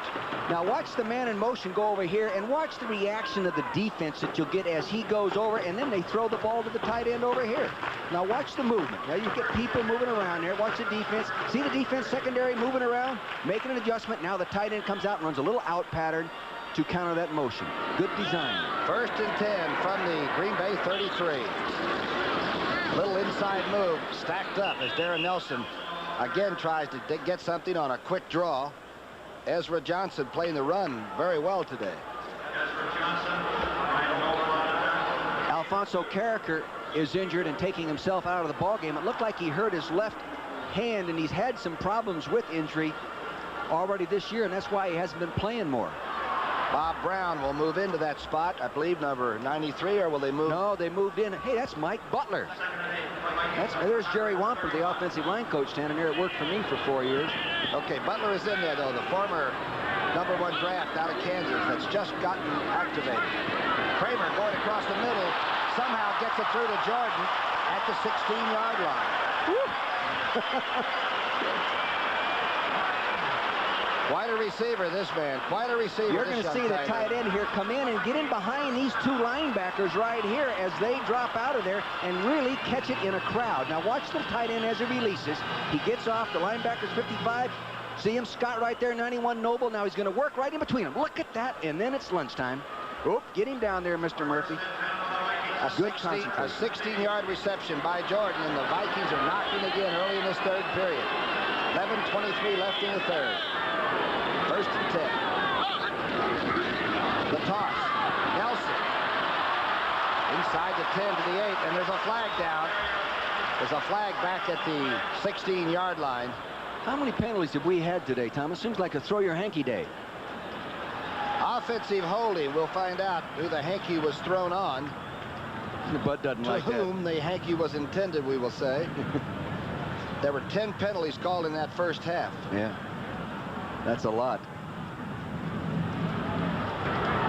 Now watch the man in motion go over here, and watch the reaction of the defense that you'll get as he goes over, and then they throw the ball to the tight end over here. Now watch the movement. Now you get people moving around there. Watch the defense. See the defense secondary moving around, making an adjustment. Now the tight end comes out and runs a little out pattern to counter that motion. Good design. 1st and 10 from the Green Bay 33. Little inside move stacked up as Darren Nelson again tries to get something on a quick draw. Ezra Johnson playing the run very well today. Alfonso Carricker is injured and taking himself out of the ball game. It looked like he hurt his left hand, and he's had some problems with injury already this year, and that's why he hasn't been playing more. Bob Brown will move into that spot, I believe, number 93, or will they move? No, they moved in. Hey, that's Mike Butler. There's Jerry Wamper, the offensive line coach, standing there. It worked for me for 4 years. Okay, Butler is in there, though, the former #1 draft out of Kansas that's just gotten activated. Kramer going across the middle, somehow gets it through to Jordan at the 16-yard line. Quite a receiver, this man. Quite a receiver. You're going to see the tight end here come in and get in behind these two linebackers right here as they drop out of there and really catch it in a crowd. Now watch the tight end as he releases. He gets off the linebacker's 55. See him, Scott, right there, 91 Noble. Now he's going to work right in between them. Look at that, and then it's lunchtime. Oop, get him down there, Mr. Murphy. A 16-yard reception by Jordan, and the Vikings are knocking again early in this 3rd period. 11:23 left in the 3rd. 1st and 10. The toss. Nelson. Inside the 10 to the 8, and there's a flag down. There's a flag back at the 16-yard line. How many penalties have we had today, Thomas? Seems like a throw-your-hanky day. Offensive holding. We'll find out who the hanky was thrown on. Bud doesn't like that. To whom the hanky was intended, we will say. There were 10 penalties called in that first half. Yeah. That's a lot.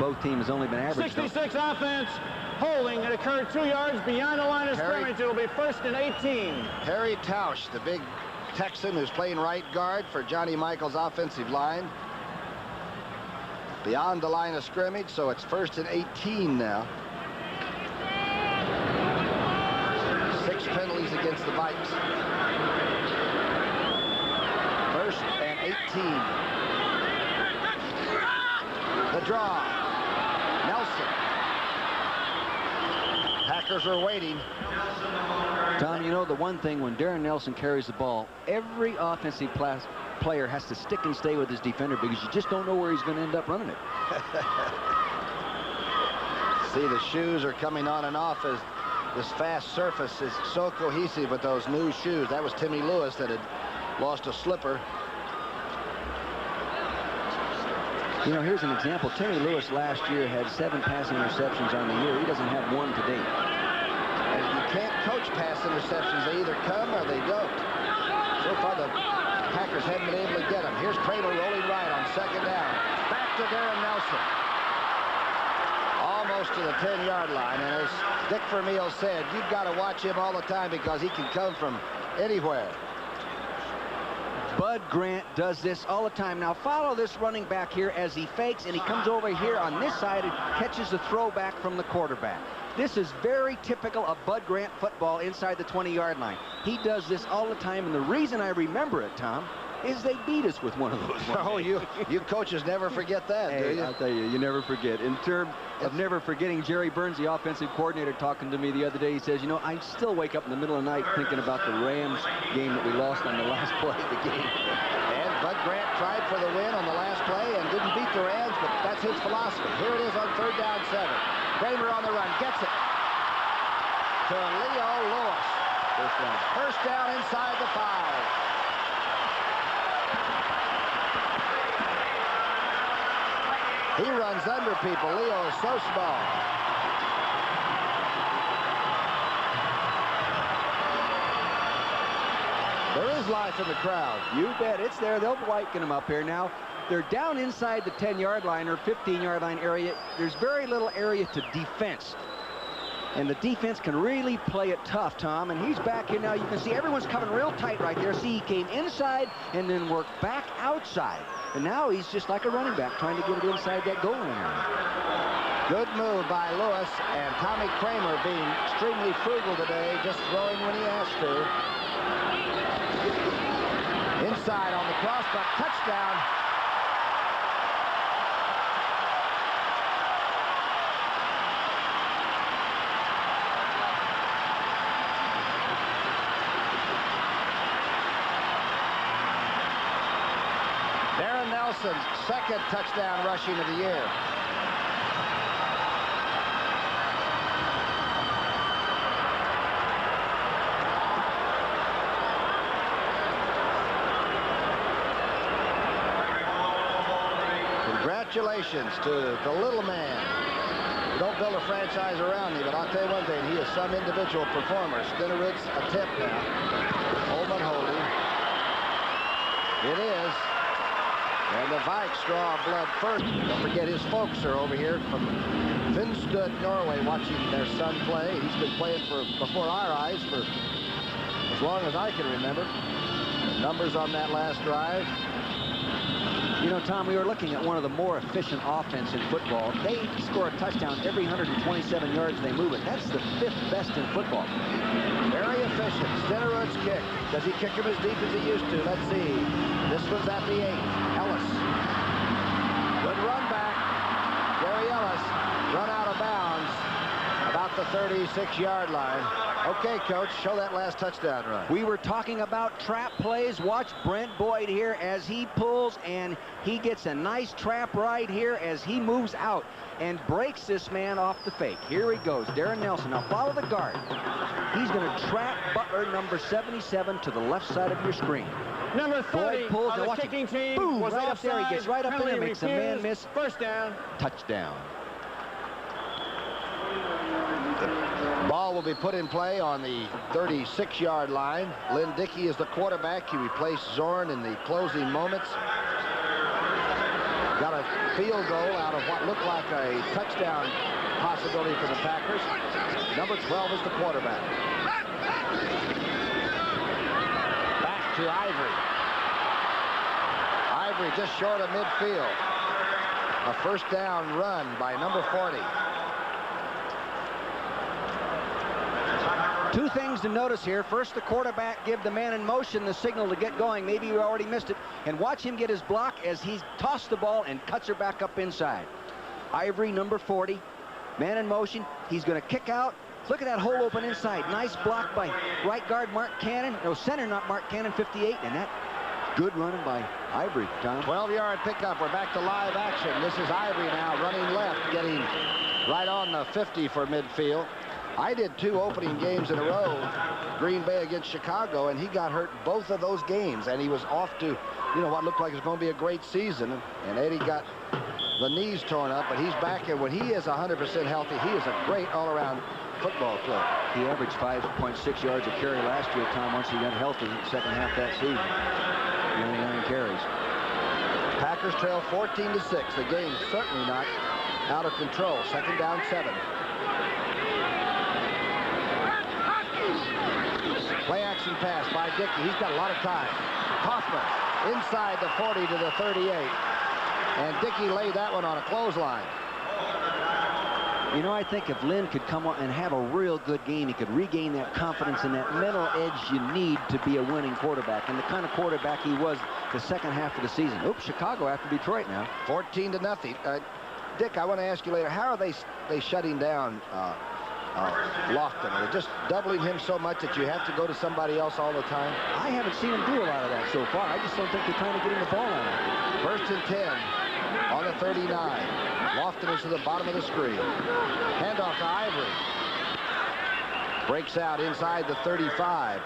Both teams only been average. 66 offense. Holding. It occurred 2 yards beyond the line of scrimmage. It'll be 1st and 18. Harry Tausch, the big Texan who's playing right guard for Johnny Michael's offensive line. Beyond the line of scrimmage, so it's 1st and 18 now. 6 penalties against the Vikes. 1st and 18. The draw. Nelson. Packers are waiting. Tom, you know the one thing, when Darren Nelson carries the ball, every offensive player has to stick and stay with his defender because you just don't know where he's going to end up running it. See, the shoes are coming on and off as this fast surface is so cohesive with those new shoes. That was Timmy Lewis that had lost a slipper. You know, here's an example. Terry Lewis last year had 7 passing interceptions on the year. He doesn't have 1 today. And you can't coach pass interceptions. They either come or they don't. So far, the Packers haven't been able to get them. Here's Kramer rolling right on 2nd down. Back to Darren Nelson. Almost to the 10-yard line. And as Dick Vermeil said, you've got to watch him all the time because he can come from anywhere. Bud Grant does this all the time. Now follow this running back here as he fakes, and he comes over here on this side and catches the throwback from the quarterback. This is very typical of Bud Grant football inside the 20-yard line. He does this all the time, and the reason I remember it, Tom, is they beat us with one of those. Oh, you coaches never forget that, hey, do you? I'll tell you, you never forget. In terms of never forgetting, Jerry Burns, the offensive coordinator, talking to me the other day, he says, you know, I still wake up in the middle of the night thinking about the Rams game that we lost on the last play of the game. And Bud Grant tried for the win on the last play and didn't beat the Rams, but that's his philosophy. Here it is on 3rd down 7. Kramer on the run, gets it to Leo Lewis. First down inside the 5. He runs under people. Leo is so small. There is life in the crowd. You bet. It's there. They'll liken him up here. Now, they're down inside the 10-yard line or 15-yard line area. There's very little area to defense. And the defense can really play it tough, Tom. And he's back here now. You can see everyone's coming real tight right there. See, he came inside and then worked back outside. And now he's just like a running back trying to get it inside that goal line. Good move by Lewis, and Tommy Kramer being extremely frugal today, just throwing when he has to. Inside on the crossbuck, touchdown. Darren Nelson's second touchdown rushing of the year. Congratulations to the little man. You don't build a franchise around me, but I'll tell you one thing, he is some individual performer. Stinnerud's attempt now. Holman holding. It is. And the Vikes draw blood first. Don't forget his folks are over here from Finstud, Norway, watching their son play. He's been playing before our eyes for as long as I can remember. The numbers on that last drive. You know, Tom, we were looking at one of the more efficient offense in football. They score a touchdown every 127 yards they move it. That's the 5th best in football. Very efficient. Stinnerud's kick. Does he kick him as deep as he used to? Let's see. This one's at the 8. Ellis. Good run back. Gary Ellis run out of bounds about the 36-yard line. Okay, Coach, show that last touchdown run. We were talking about trap plays. Watch Brent Boyd here as he pulls, and he gets a nice trap right here as he moves out and breaks this man off the fake. Here he goes, Darren Nelson. Now follow the guard. He's going to trap Butler, number 77, to the left side of your screen. Number 30 Boyd pulls on and the watch kicking it. team Boom, was right up there. He gets right up in there, makes a man miss. First down. Touchdown. Ball will be put in play on the 36-yard line. Lynn Dickey is the quarterback. He replaced Zorn in the closing moments. Got a field goal out of what looked like a touchdown possibility for the Packers. Number 12 is the quarterback. Back to Ivory. Ivory just short of midfield. A first down run by number 40. Two things to notice here. First, the quarterback give the man in motion the signal to get going. Maybe you already missed it. And watch him get his block as he's tossed the ball and cuts her back up inside. Ivory, number 40. Man in motion. He's going to kick out. Look at that hole open inside. Nice block by right guard Mark Cannon. No, center, not Mark Cannon, 58. And that good running by Ivory, Tom. 12-yard pickup. We're back to live action. This is Ivory now running left, getting right on the 50 for midfield. I did 2 opening games in a row, Green Bay against Chicago, and he got hurt both of those games, and he was off to, you know, what looked like it was going to be a great season. And Eddie got the knees torn up, but he's back, and when he is 100% healthy, he is a great all-around football player. He averaged 5.6 yards a carry last year, Tom, once he got healthy in the second half that season. 9 carries. Packers trail 14-6. The game's certainly not out of control. Second down, 7. Play action pass by Dickey. He's got a lot of time. Hoffman inside the 40 to the 38. And Dickey laid that one on a clothesline. You know, I think if Lynn could come on and have a real good game, he could regain that confidence and that mental edge you need to be a winning quarterback, and the kind of quarterback he was the second half of the season. Oops, Chicago after Detroit now. 14-0. Dick, I want to ask you later, how are they shutting down Lofton? Are they just doubling him so much that you have to go to somebody else all the time? I haven't seen him do a lot of that so far. I just don't think they're trying to get him the ball out. First and 10 on the 39. Lofton is to the bottom of the screen. Handoff to Ivory. Breaks out inside the 35.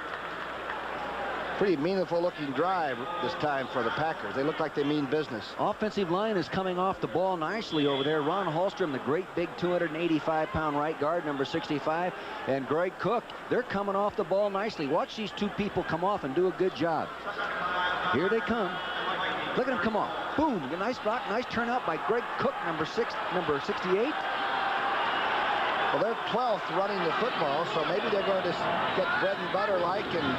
Pretty meaningful looking drive this time for the Packers. They look like they mean business. Offensive line is coming off the ball nicely over there. Ron Hallstrom, the great big 285-pound right guard, number 65, and Greg Cook, they're coming off the ball nicely. Watch these two people come off and do a good job. Here they come. Look at them come off. Boom, a nice block, nice turnout by Greg Cook, number 68. Well, they're 12th running the football, so maybe they're going to get bread and butter like and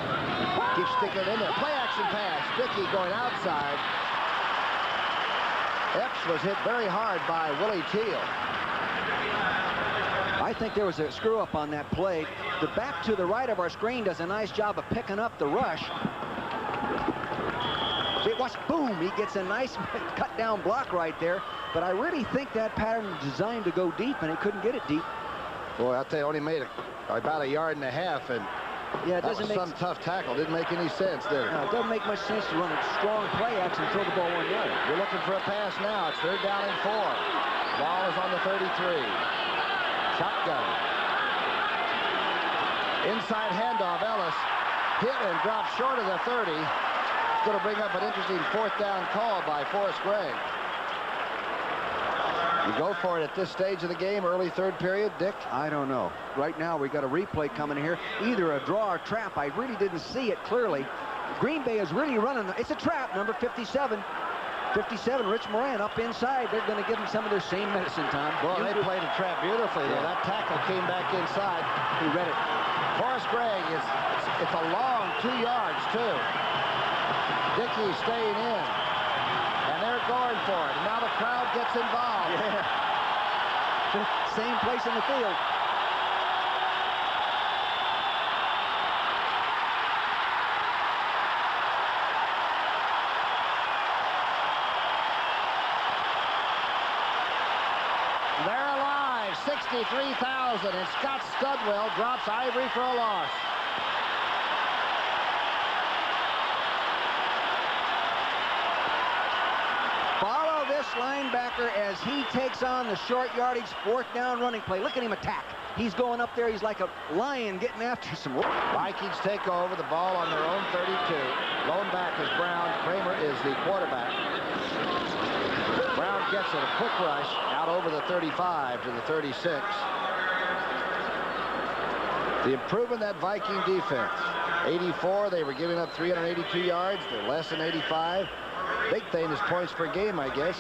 keep sticking it in there. Play action pass. Dickey going outside. Epps was hit very hard by Willie Teal. I think there was a screw up on that play. The back to the right of our screen does a nice job of picking up the rush. Watch, boom, he gets a nice cut down block right there. But I really think that pattern was designed to go deep, and he couldn't get it deep. Boy, I'll tell you, only made about a yard and a half, and yeah, it that doesn't was some tough tackle. Didn't make any sense, did it? No, it doesn't make much sense to run a strong play action and throw the ball 1 yard. We're looking for a pass now. It's 3rd down and 4. Ball is on the 33. Shotgun. Inside handoff, Ellis hit and dropped short of the 30. It's going to bring up an interesting 4th down call by Forrest Gregg. You go for it at this stage of the game, early 3rd period, Dick? I don't know. Right now, we got a replay coming here. Either a draw or trap. I really didn't see it clearly. Green Bay is really running. It's a trap, number 57. 57, Rich Moran up inside. They're going to give him some of their same medicine time. Well, they played a trap beautifully there. That tackle came back inside. He read it. Forrest Gregg, it's a long 2 yards, too. Dickey staying in. And they're going for it. And now the crowd gets involved. Yeah. Same place in the field. They're alive. 63,000. And Scott Studwell drops Ivory for a loss. Linebacker as he takes on the short yardage 4th down running play. Look at him attack. He's going up there. He's like a lion getting after some work. Vikings take over the ball on their own 32. Lone back is Brown. Kramer is the quarterback. Brown gets it. A quick rush out over the 35 to the 36. The improvement in that Viking defense. 84, they were giving up 382 yards. They're less than 85. Big thing is points per game, I guess.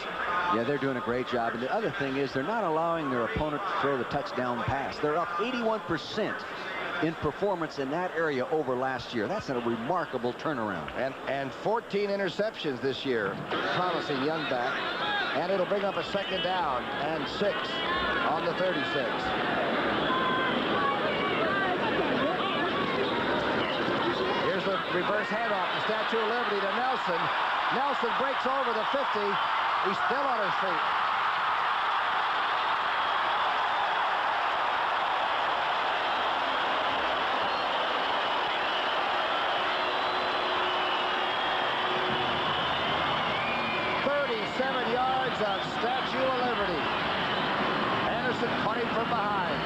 Yeah, they're doing a great job. And the other thing is they're not allowing their opponent to throw the touchdown pass. They're up 81% in performance in that area over last year. That's a remarkable turnaround. And 14 interceptions this year. Promising young back. And it'll bring up a 2nd down and 6 on the 36. Here's the reverse handoff, the Statue of Liberty to Nelson. Nelson breaks over the 50. He's still on his feet. Of Statue of Liberty. Anderson caught him from behind.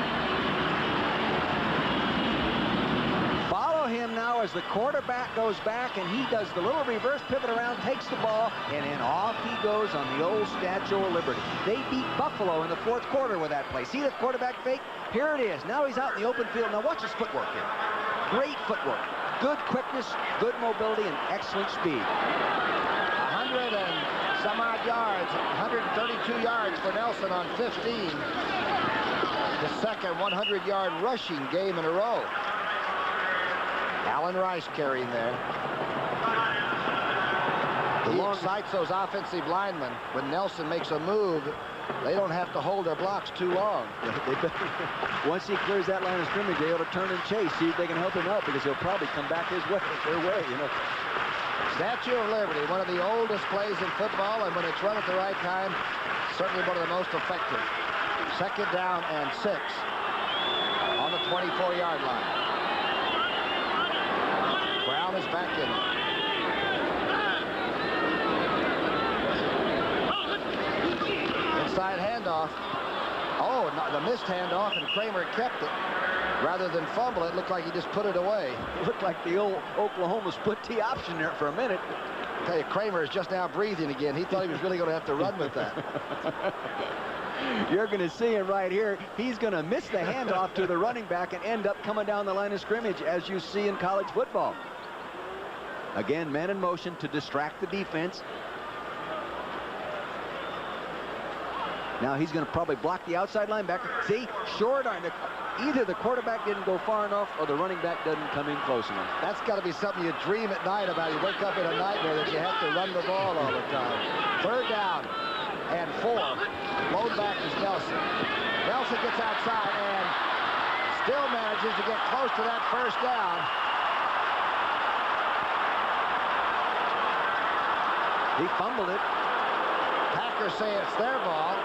Follow him now as the quarterback goes back, and he does the little reverse pivot around, takes the ball, and then off he goes on the old Statue of Liberty. They beat Buffalo in the 4th quarter with that play. See the quarterback fake? Here it is. Now he's out in the open field. Now watch his footwork here. Great footwork. Good quickness, good mobility, and excellent speed. 100 and some odd yards, 132 yards for Nelson on 15. The second 100-yard rushing game in a row. Allen Rice carrying there. He excites those offensive linemen. When Nelson makes a move, they don't have to hold their blocks too long. Once he clears that line of scrimmage, they ought to turn and chase, see if they can help him out, because he'll probably come back their way, you know. Statue of Liberty, one of the oldest plays in football, and when it's run at the right time, certainly one of the most effective. 2nd down and 6 on the 24-yard line. Brown is back in. Inside handoff. Oh, the missed handoff, and Kramer kept it. Rather than fumble, it looked like he just put it away. It looked like the old Oklahoma split T option there for a minute. I tell you, Kramer is just now breathing again. He thought he was really going to have to run with that. You're going to see him right here. He's going to miss the handoff to the running back and end up coming down the line of scrimmage, as you see in college football. Again, man in motion to distract the defense. Now he's going to probably block the outside linebacker. See, short arm. Either the quarterback didn't go far enough or the running back doesn't come in close enough. That's got to be something you dream at night about. You wake up in a nightmare that you have to run the ball all the time. 3rd down and 4. Load back is Nelson. Nelson gets outside and still manages to get close to that 1st down. He fumbled it. Packers say it's their ball.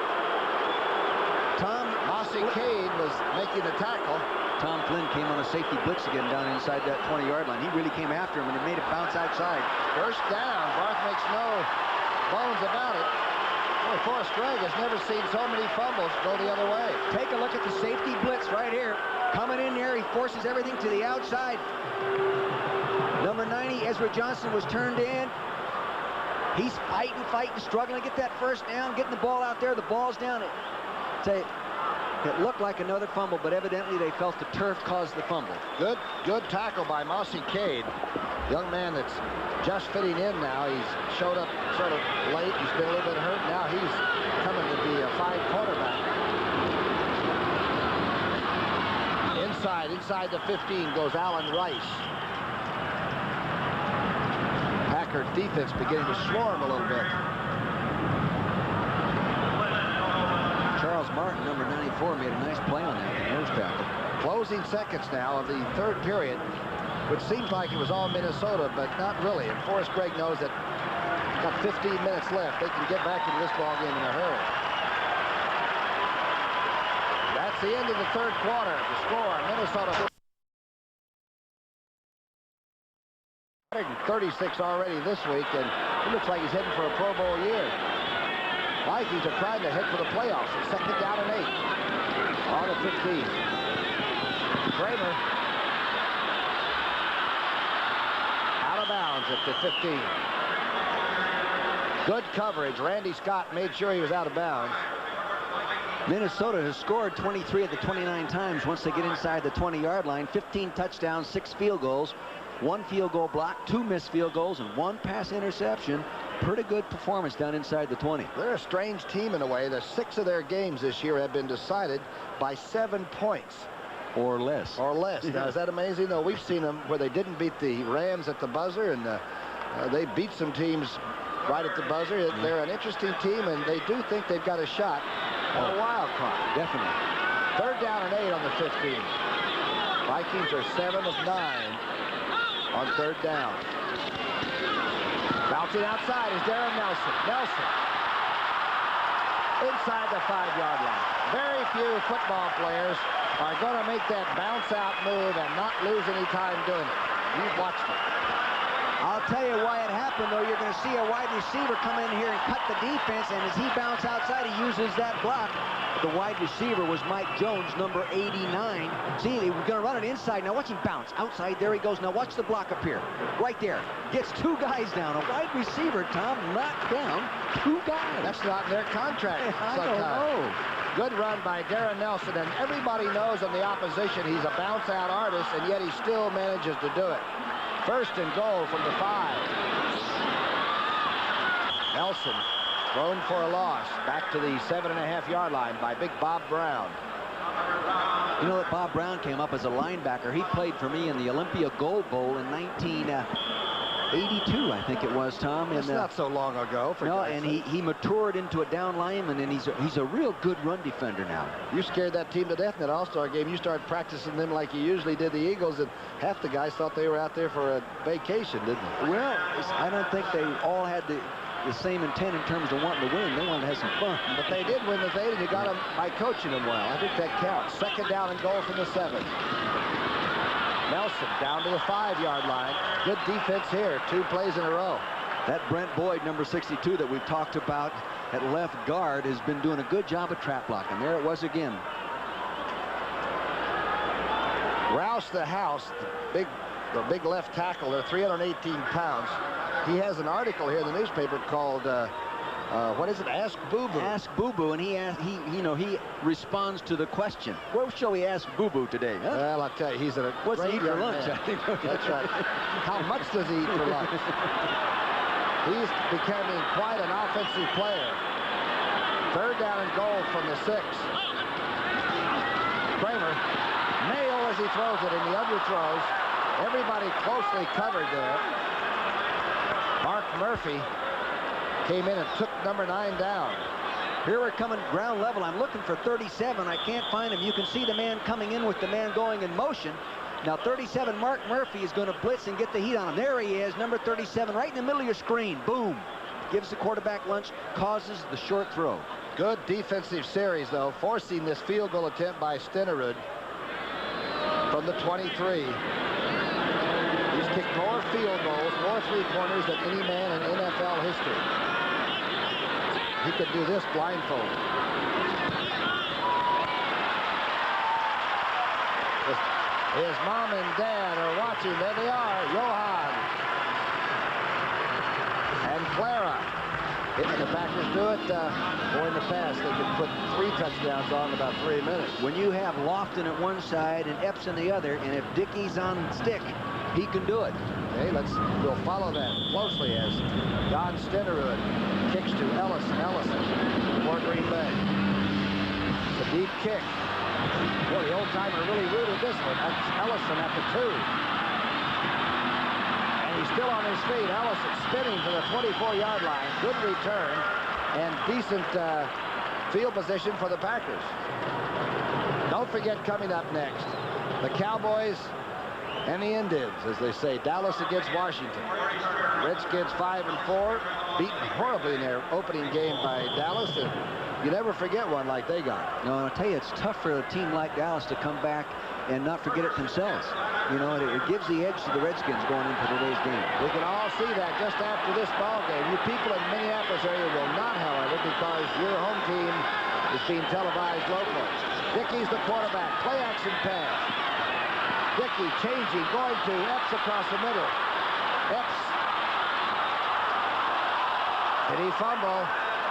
Mossy Cade was making the tackle. Tom Flynn came on a safety blitz again down inside that 20-yard line. He really came after him, and it made it bounce outside. 1st down. Barth makes no bones about it. Boy, Forrest Gregg has never seen so many fumbles go the other way. Take a look at the safety blitz right here. Coming in there, he forces everything to the outside. Number 90, Ezra Johnson, was turned in. He's fighting, struggling to get that 1st down, getting the ball out there. The ball's down. It looked like another fumble, but evidently they felt the turf caused the fumble. Good tackle by Mossy Cade. Young man that's just fitting in now. He's showed up sort of late. He's been a little bit hurt. Now he's coming to be a fine quarterback. Inside the 15 goes Allen Rice. Packer defense beginning to swarm a little bit. Charles Martin, number 94, made a nice play on that, the nose tackle. Closing seconds now of the 3rd period, which seems like it was all Minnesota, but not really. And Forrest Gregg knows that got 15 minutes left. They can get back into this ball game in a hurry. That's the end of the 3rd quarter. The score, Minnesota 136 already this week, and it looks like he's heading for a Pro Bowl year. Vikings are trying to head for the playoffs. 2nd down and 8. On the 15. Kramer. Out of bounds at the 15. Good coverage. Randy Scott made sure he was out of bounds. Minnesota has scored 23 of the 29 times once they get inside the 20-yard line. 15 touchdowns, 6 field goals, 1 field goal block, 2 missed field goals, and 1 pass interception. Pretty good performance down inside the 20. They're a strange team in a way. The 6 of their games this year have been decided by 7 points. Or less. Or less. Now, is that amazing? Though we've seen them where they didn't beat the Rams at the buzzer, and they beat some teams right at the buzzer. They're an interesting team, and they do think they've got a shot at a wild card. Definitely. 3rd down and 8 on the 15. Vikings are 7 of 9 on 3rd down. Bouncing outside is Darren Nelson. Nelson. Inside the 5-yard line. Very few football players are going to make that bounce-out move and not lose any time doing it. You've watched it. I'll tell you why it happened, though. You're going to see a wide receiver come in here and cut the defense, and as he bounces outside, he uses that block. The wide receiver was Mike Jones, number 89. See, they were going to run it inside. Now watch him bounce. Outside, there he goes. Now watch the block up here. Right there. Gets 2 guys down. A wide receiver, Tom, knocked down 2 guys. That's not in their contract. I don't know. Good run by Darren Nelson, and everybody knows on the opposition he's a bounce-out artist, and yet he still manages to do it. 1st and goal from the 5. Nelson thrown for a loss. Back to the 7.5-yard line by Big Bob Brown. You know that Bob Brown came up as a linebacker. He played for me in the Olympia Gold Bowl in 1982, I think it was, Tom. It's not so long ago. No, and he matured into a down lineman, and he's a real good run defender now. You scared that team to death in that All-Star game. You started practicing them like you usually did the Eagles, and half the guys thought they were out there for a vacation, didn't they? Well, I don't think they all had the same intent in terms of wanting to win. They wanted to have some fun. But they did win the thing, and you got them by coaching them well. I think that counts. 2nd down and goal from the 7. Nelson down to the 5-yard line. Good defense here. 2 plays in a row. That Brent Boyd, number 62, that we've talked about at left guard, has been doing a good job of trap blocking. There it was again. Rouse the house, the big left tackle. They're 318 pounds. He has an article here in the newspaper called what is it? Ask Boo Boo. Ask Boo Boo, and he responds to the question. Where shall we ask Boo Boo today? Huh? Well, I'll tell you, he's at a What's he eat for lunch? I think. That's right. How much does he eat for lunch? He's becoming quite an offensive player. Third down and goal from the 6. Kramer, nail as he throws it, and the underthrows. Everybody closely covered there. Mark Murphy came in and took number 9 down. Here we're coming ground level. I'm looking for 37. I can't find him. You can see the man coming in with the man going in motion. Now 37, Mark Murphy, is going to blitz and get the heat on him. There he is, number 37, right in the middle of your screen. Boom. Gives the quarterback lunch, causes the short throw. Good defensive series, though, forcing this field goal attempt by Stenerud from the 23. He's kicked more field goals, more three-pointers than any man in NFL history. He could do this blindfolded. His mom and dad are watching. There they are, Johan and Clara. If the Packers do it, boy, in the past, they could put 3 touchdowns on in about 3 minutes. When you have Lofton at one side and Epps on the other, and if Dickey's on stick, he can do it. Okay, we'll follow that closely as Don Stenerud kicks to Ellison for Green Bay. It's a deep kick. Boy, the old-timer really rooted this one. That's Ellison at the 2. And he's still on his feet. Ellison spinning to the 24-yard line. Good return and decent field position for the Packers. Don't forget, coming up next, the Cowboys and the Indians, as they say. Dallas against Washington. Redskins 5-4, beaten horribly in their opening game by Dallas, and you never forget one like they got. No, I'll tell you, it's tough for a team like Dallas to come back and not forget it themselves. You know, it gives the edge to the Redskins going into today's game. We can all see that just after this ball game. You people in the Minneapolis area will not, however, because your home team is being televised locally. Dickey's the quarterback. Play action pass. Dickey changing, going to Epps across the middle. Epps. Did he fumble?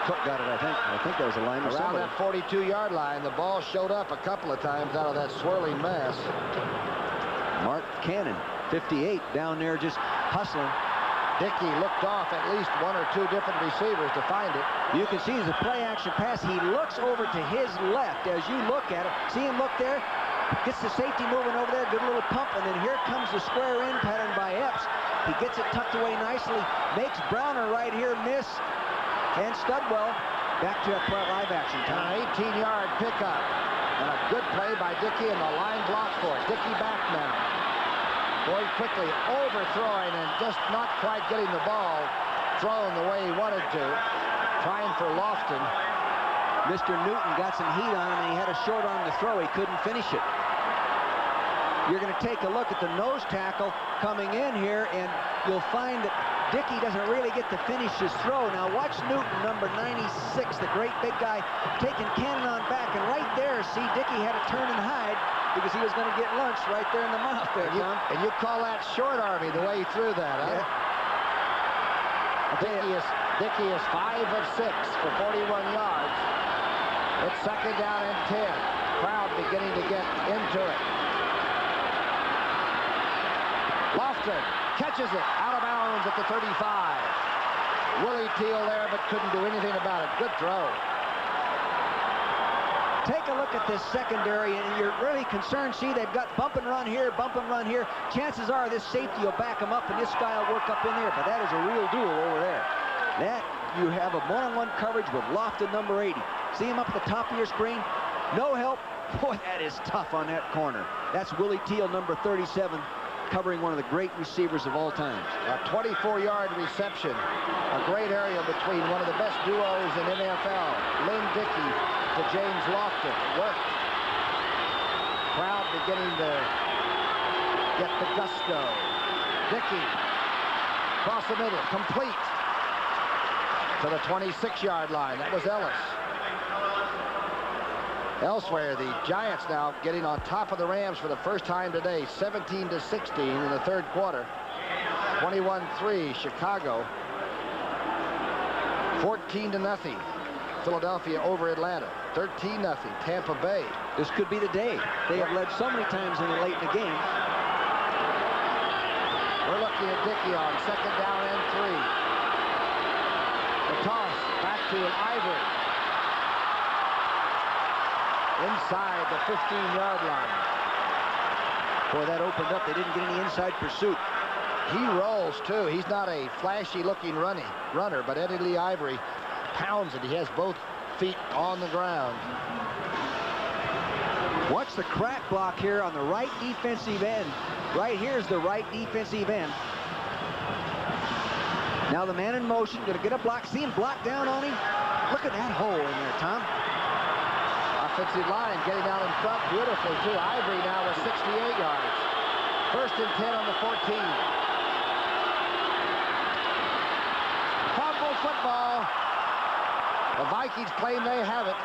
Cook got it, I think. I think that was a line or around somebody. that 42-yard line. The ball showed up a couple of times out of that swirling mess. Mark Cannon, 58, down there just hustling. Dickey looked off at least 1 or 2 different receivers to find it. You can see it's a play-action pass. He looks over to his left as you look at him. See him look there? Gets the safety moving over there. Good little pump, and then here comes the square in pattern by Epps. He gets it tucked away nicely. Makes Browner right here miss. And Studwell back to live action time. An 18-yard pickup. And a good play by Dickey, and the line block for it. Dickey back now. Going quickly, overthrowing, and just not quite getting the ball thrown the way he wanted to. Trying for Lofton. Mr. Newton got some heat on him, and he had a short arm to throw. He couldn't finish it. You're going to take a look at the nose tackle coming in here, and you'll find that Dickey doesn't really get to finish his throw. Now watch Newton, number 96, the great big guy, taking Cannon on back, and right there, see, Dickey had to turn and hide because he was going to get lunch right there in the mouth there, Tom. And you call that short army the way he threw that, huh? Yeah. Dickey is 5 of 6 for 41 yards. It's second down and 10. Crowd beginning to get into it. Lofton catches it out of bounds at the 35. Willie Teal there, but couldn't do anything about it. Good throw. Take a look at this secondary, and you're really concerned. See, they've got bump and run here, bump and run here. Chances are this safety will back him up, and this guy will work up in there, but that is a real duel over there. That, you have a one-on-one coverage with Lofton, number 80. See him up at the top of your screen? No help. Boy, that is tough on that corner. That's Willie Teal, number 37, covering one of the great receivers of all time. A 24-yard reception. A great area between one of the best duos in NFL. Lynn Dickey to James Lofton. Worked. Crowd beginning to get the gusto. Dickey across the middle, complete to the 26-yard line. That was Ellis. Elsewhere, the Giants now getting on top of the Rams for the first time today, 17-16 in the third quarter. 21-3 Chicago. 14-0 Philadelphia over Atlanta. 13-0 Tampa Bay. This could be the day. They have led so many times in the late in the game. We're looking at Dickey on second down and 3. The toss back to Ivory. inside the 15-yard line. Boy, that opened up. They didn't get any inside pursuit. He rolls, too. He's not a flashy-looking runner, but Eddie Lee Ivory pounds it. He has both feet on the ground. Watch the crack block here on the right defensive end. Right here's the right defensive end. Now the man in motion, going to get a block. See him block down on him? Look at that hole in there, Tom. Offensive line getting out in front beautifully, too. Ivory now with 68 yards. 1st and 10 on the 14. Fumble football. The Vikings claim they have it.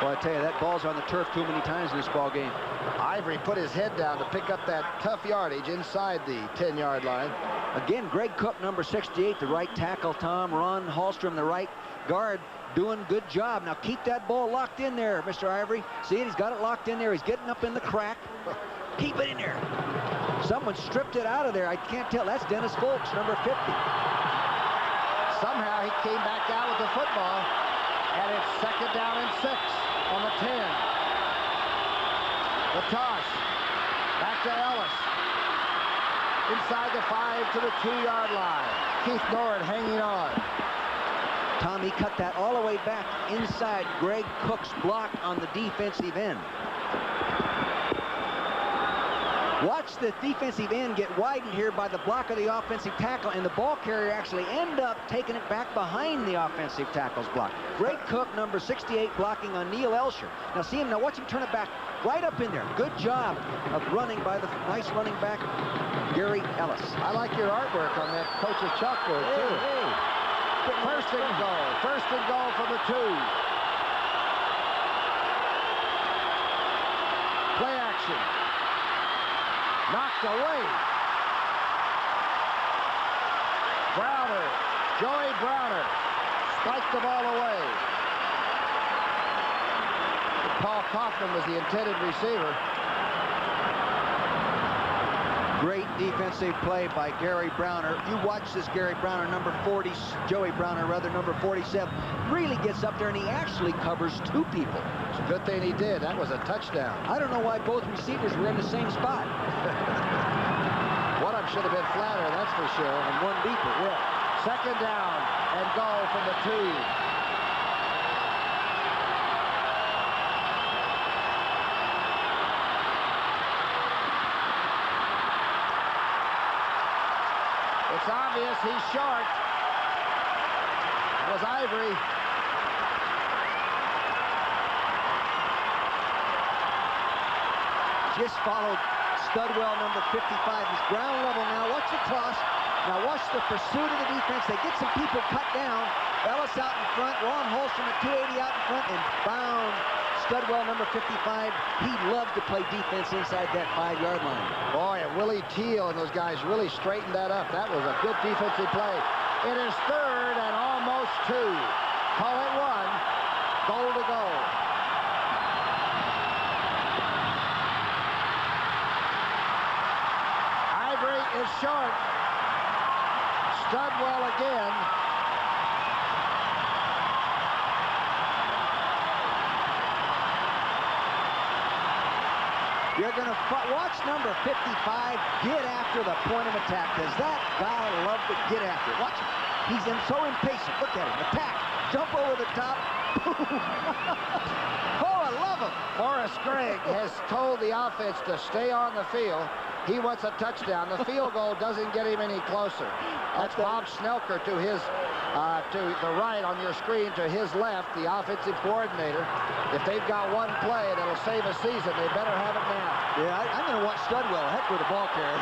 Well, I tell you, that ball's on the turf too many times in this ball game. Ivory put his head down to pick up that tough yardage inside the 10-yard line. Again, Greg Cook, number 68, the right tackle, Tom. Ron Hallstrom, the right guard, doing good job. Now keep that ball locked in there, Mr. Ivory. See it? He's got it locked in there. He's getting up in the crack. Keep it in there. Someone stripped it out of there. I can't tell. That's Dennis Folks, number 50. Somehow he came back out with the football, and it's 2nd down and 6 on the 10. The toss. Back to Ellis. Inside the 5 to the 2-yard line. Keith Norrid hanging on. Tommy cut that all the way back inside Greg Cook's block on the defensive end. Watch the defensive end get widened here by the block of the offensive tackle, and the ball carrier actually end up taking it back behind the offensive tackle's block. Greg Cook, number 68, blocking on Neil Elsher. Now see him, now watch him turn it back right up in there. Good job of running by the nice running back, Gary Ellis. I like your artwork on that coach's chalkboard, too. Hey. 1st and goal. 1st and goal from the 2. Play action. Knocked away. Browner. Joey Browner spiked the ball away. Paul Kaufman was the intended receiver. Great defensive play by Gary Browner. You watch this Gary Browner, number 40, Joey Browner, rather, number 47, really gets up there and he actually covers 2 people. It's a good thing he did. That was a touchdown. I don't know why both receivers were in the same spot. One of them should have been flatter, that's for sure. And one deeper, yeah. 2nd down and goal from the 2. It's obvious he's short. It was Ivory. Just followed Studwell, number 55. He's ground level now. Watch the cross. Now watch the pursuit of the defense. They get some people cut down. Ellis out in front. Ron Holstrom at 280 out in front and bound. Studwell, number 55, he loved to play defense inside that 5-yard line. Boy, and Willie Teal and those guys really straightened that up. That was a good defensive play. It is 3rd and almost 2. Call it 1. Goal to go. Ivory is short. Studwell again. You're going to watch number 55 get after the point of attack. Does that guy love to get after it? Watch him. He's so impatient. Look at him. Attack. Jump over the top. Oh, I love him. Forrest Gregg has told the offense to stay on the field. He wants a touchdown. The field goal doesn't get him any closer. That's Bob Snelker to his to the right on your screen, to his left, the offensive coordinator. If they've got one play that'll save a season, they better have it now. Yeah, I'm going to watch Studwell. Heck with the ball carrier.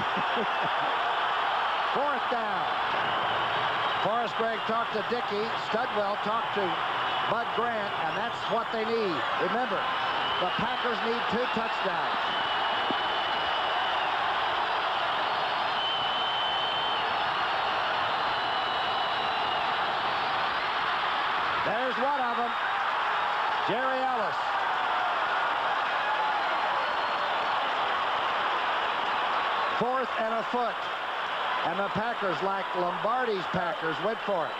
4th down. Forrest Gregg talked to Dickey. Studwell talked to Bud Grant, and that's what they need. Remember, the Packers need 2 touchdowns. There's one of them, Jerry Ellis. Fourth and a foot. And the Packers, like Lombardi's Packers, went for it.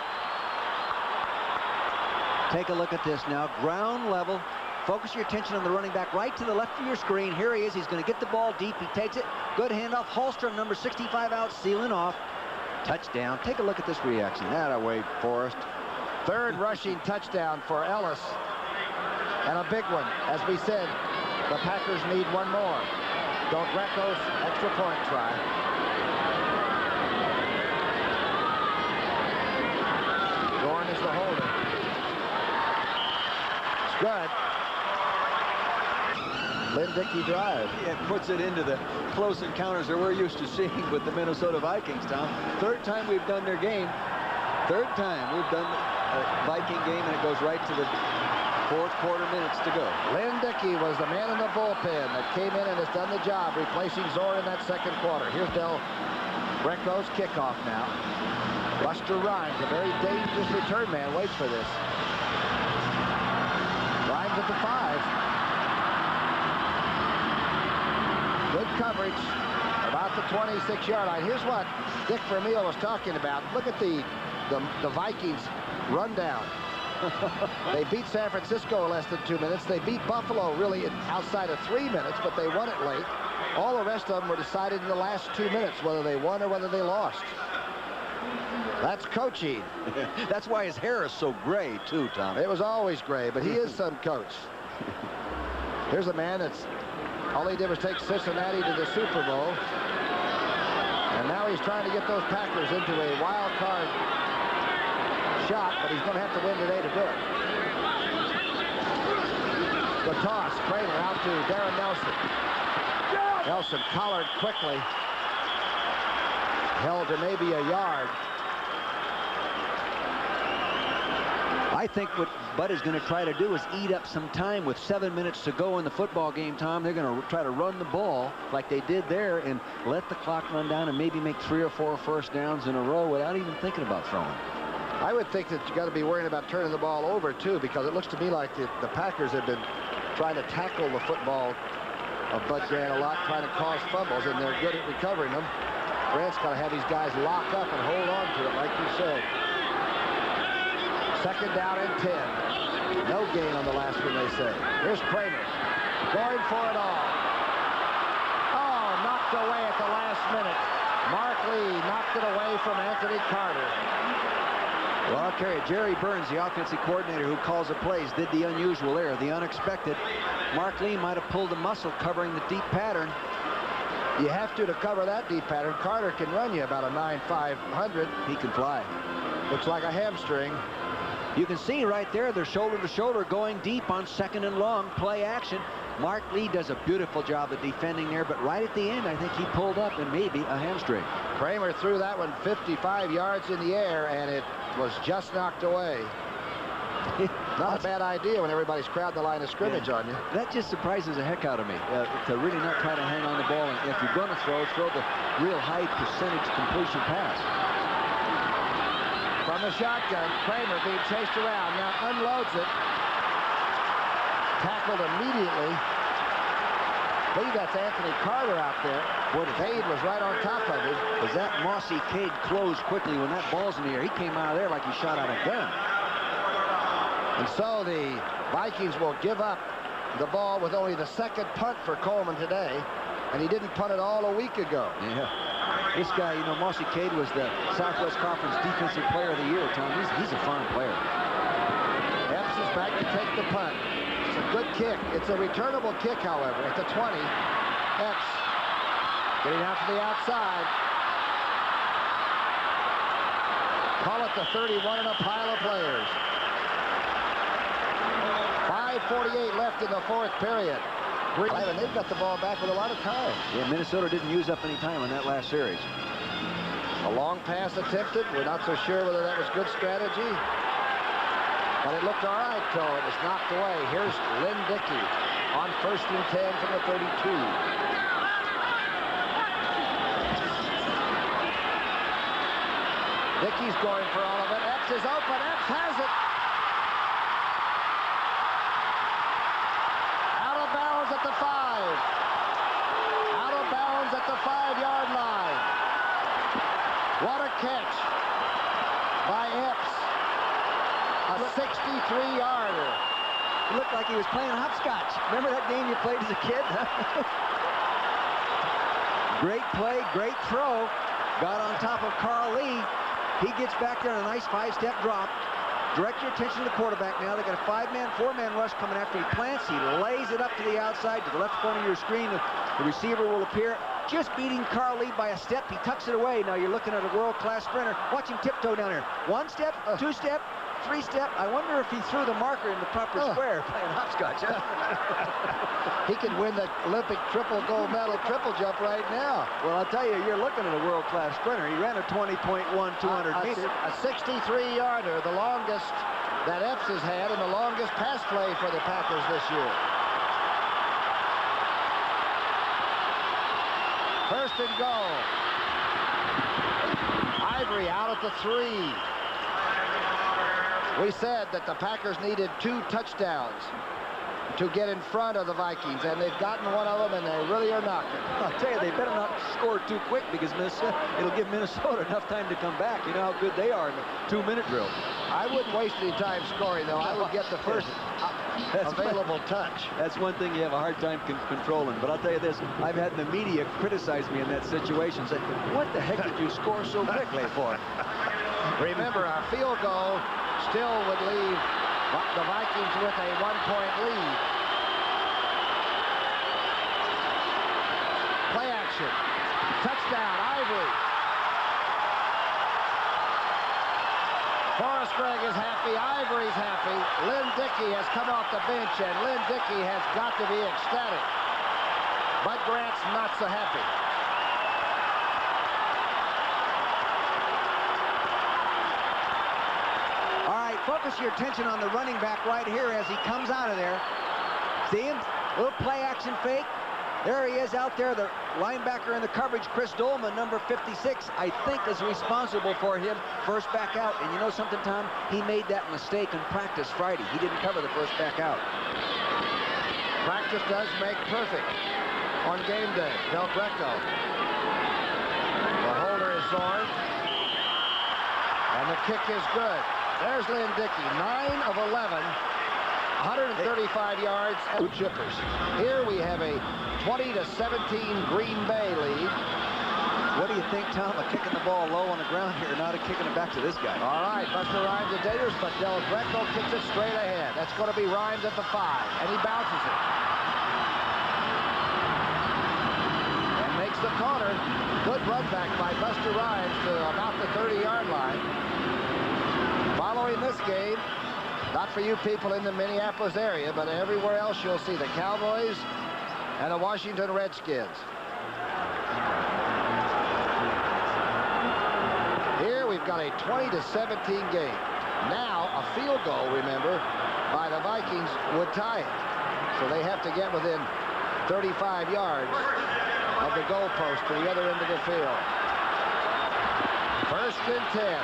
Take a look at this now. Ground level. Focus your attention on the running back right to the left of your screen. Here he is. He's going to get the ball deep. He takes it. Good handoff. Holstrom, number 65, out, sealing off. Touchdown. Take a look at this reaction. That away, Forrest. Third rushing touchdown for Ellis. And a big one. As we said, the Packers need one more. Don't Greco's extra point try. Dorn is the holder. It's good. Lynn Dickey drive. It puts it into the close encounters that we're used to seeing with the Minnesota Vikings, Tom. Third time we've done their game. Third time we've done a Viking game, and it goes right to the fourth quarter minutes to go. Lynn Dickey was the man in the bullpen that came in and has done the job, replacing Zorn in that second quarter. Here's Del Greco's kickoff now. Buster Rhymes, a very dangerous return man, waits for this. Rhymes at the 5. Good coverage about the 26-yard line. Here's what Dick Vermeil was talking about. Look at the Vikings rundown. They beat San Francisco in less than 2 minutes. They beat Buffalo really outside of 3 minutes, but they won it late. All the rest of them were decided in the last 2 minutes, whether they won or whether they lost. That's coaching. That's why his hair is so gray, too, Tom. It was always gray, but he is some coach. Here's a man that's all he did was take Cincinnati to the Super Bowl. And now he's trying to get those Packers into a wild card shot, but he's going to have to win today to do it. The toss, Kramer out to Darren Nelson. Nelson collared quickly. Held to maybe a yard. I think what Bud is going to try to do is eat up some time with 7 minutes to go in the football game, Tom. They're going to try to run the ball like they did there and let the clock run down and maybe make 3 or 4 first downs in a row without even thinking about throwing. I would think that you got to be worrying about turning the ball over, too, because it looks to me like the Packers have been trying to tackle the football of Bud Grant a lot, trying to cause fumbles, and they're good at recovering them. Grant's got to have these guys lock up and hold on to it, like you said. Second down and 10. No gain on the last one, they say. Here's Kramer going for it all. Oh, knocked away at the last minute. Mark Lee knocked it away from Anthony Carter. Well, I'll tell you, Jerry Burns, the offensive coordinator who calls the plays, did the unusual there, the unexpected. Mark Lee might have pulled a muscle covering the deep pattern. You have to cover that deep pattern. Carter can run you about a 9.500. He can fly. Looks like a hamstring. You can see right there, they're shoulder to shoulder going deep on second and long, play action. Mark Lee does a beautiful job of defending there, but right at the end, I think he pulled up and maybe a hamstring. Kramer threw that one 55 yards in the air, and it was just knocked away. Not a bad idea when everybody's crowding the line of scrimmage on you. That just surprises the heck out of me, to really not try to hang on the ball. And if you're going to throw the real high percentage completion pass. From the shotgun, Kramer being chased around, now unloads it. Tackled immediately. I believe that's Anthony Carter out there. Boy, Cade was right on top of him. As that Mossy Cade closed quickly when that ball's in the air, he came out of there like he shot out a gun. And so the Vikings will give up the ball with only the second punt for Coleman today. And he didn't punt it all a week ago. Yeah. This guy, you know, Mossy Cade was the Southwest Conference Defensive Player of the Year, Tom. He's a fine player. Epps is back to take the punt. It's a good kick. It's a returnable kick, however, at the 20. Epps getting out to the outside. Call it the 31 and a pile of players. 5:48 left in the fourth period. And they've got the ball back with a lot of time. Yeah, Minnesota didn't use up any time on that last series. A long pass attempted. We're not so sure whether that was good strategy. But it looked all right till it was knocked away. Here's Lynn Dickey on 1st and 10 from the 32. Dickey's going for all of it. Epps is open. Epps has it. At the 5. Out of bounds at the 5-yard line. What a catch by Epps. A 63-yarder. He looked like he was playing hopscotch. Remember that game you played as a kid? Great play, great throw. Got on top of Carl Lee. He gets back there on a nice 5-step drop. Direct your attention to the quarterback now. They got a 5-man, 4-man rush coming after he plants. He lays it up to the outside, to the left corner of your screen. The receiver will appear, just beating Carl Lee by a step. He tucks it away. Now you're looking at a world-class sprinter. Watch him tiptoe down here. 1 step, 2 step, 3 step. I wonder if he threw the marker in the proper square playing hopscotch. He could win the Olympic triple gold medal triple jump right now. Well, I'll tell you, you're looking at a world-class sprinter. He ran a 20.1 200 meters. A 63-yarder, the longest that Epps has had, and the longest pass play for the Packers this year. First and goal. Ivory out at the 3. We said that the Packers needed 2 touchdowns to get in front of the Vikings, and they've gotten one of them, and they really are knocking. I'll tell you, they better not score too quick, because it'll give Minnesota enough time to come back. You know how good they are in the 2-minute drill. I wouldn't waste any time scoring, though. I would get the first available touch. That's one thing you have a hard time controlling. But I'll tell you this, I've had the media criticize me in that situation, say, what the heck did you score so quickly for? Remember, our field goal still would leave the Vikings with a 1-point lead. Play action. Touchdown, Ivory. Forrest Gregg is happy. Ivory's happy. Lynn Dickey has come off the bench, and Lynn Dickey has got to be ecstatic. Bud Grant's not so happy. Focus your attention on the running back right here as he comes out of there. See him? Little play action fake. There he is out there, the linebacker in the coverage, Chris Dolman, number 56, I think is responsible for him first back out. And you know something, Tom? He made that mistake in practice Friday. He didn't cover the first back out. Practice does make perfect on game day. Del Greco. The holder is Zorn. And the kick is good. There's Lynn Dickey, 9 of 11, 135 yards and chippers. Here we have a 20-17 Green Bay lead. What do you think, Tom, of kicking the ball low on the ground here, not of kicking it back to this guy? All right, Buster Rhymes is dangerous, but Del Greco kicks it straight ahead. That's going to be Rhymes at the 5, and he bounces it. And makes the corner. Good run back by Buster Rhymes to about the 30-yard line. Following this game, not for you people in the Minneapolis area, but everywhere else you'll see the Cowboys and the Washington Redskins. Here we've got a 20-17 game. Now a field goal, remember, by the Vikings would tie it. So they have to get within 35 yards of the goalpost to the other end of the field. First and 10.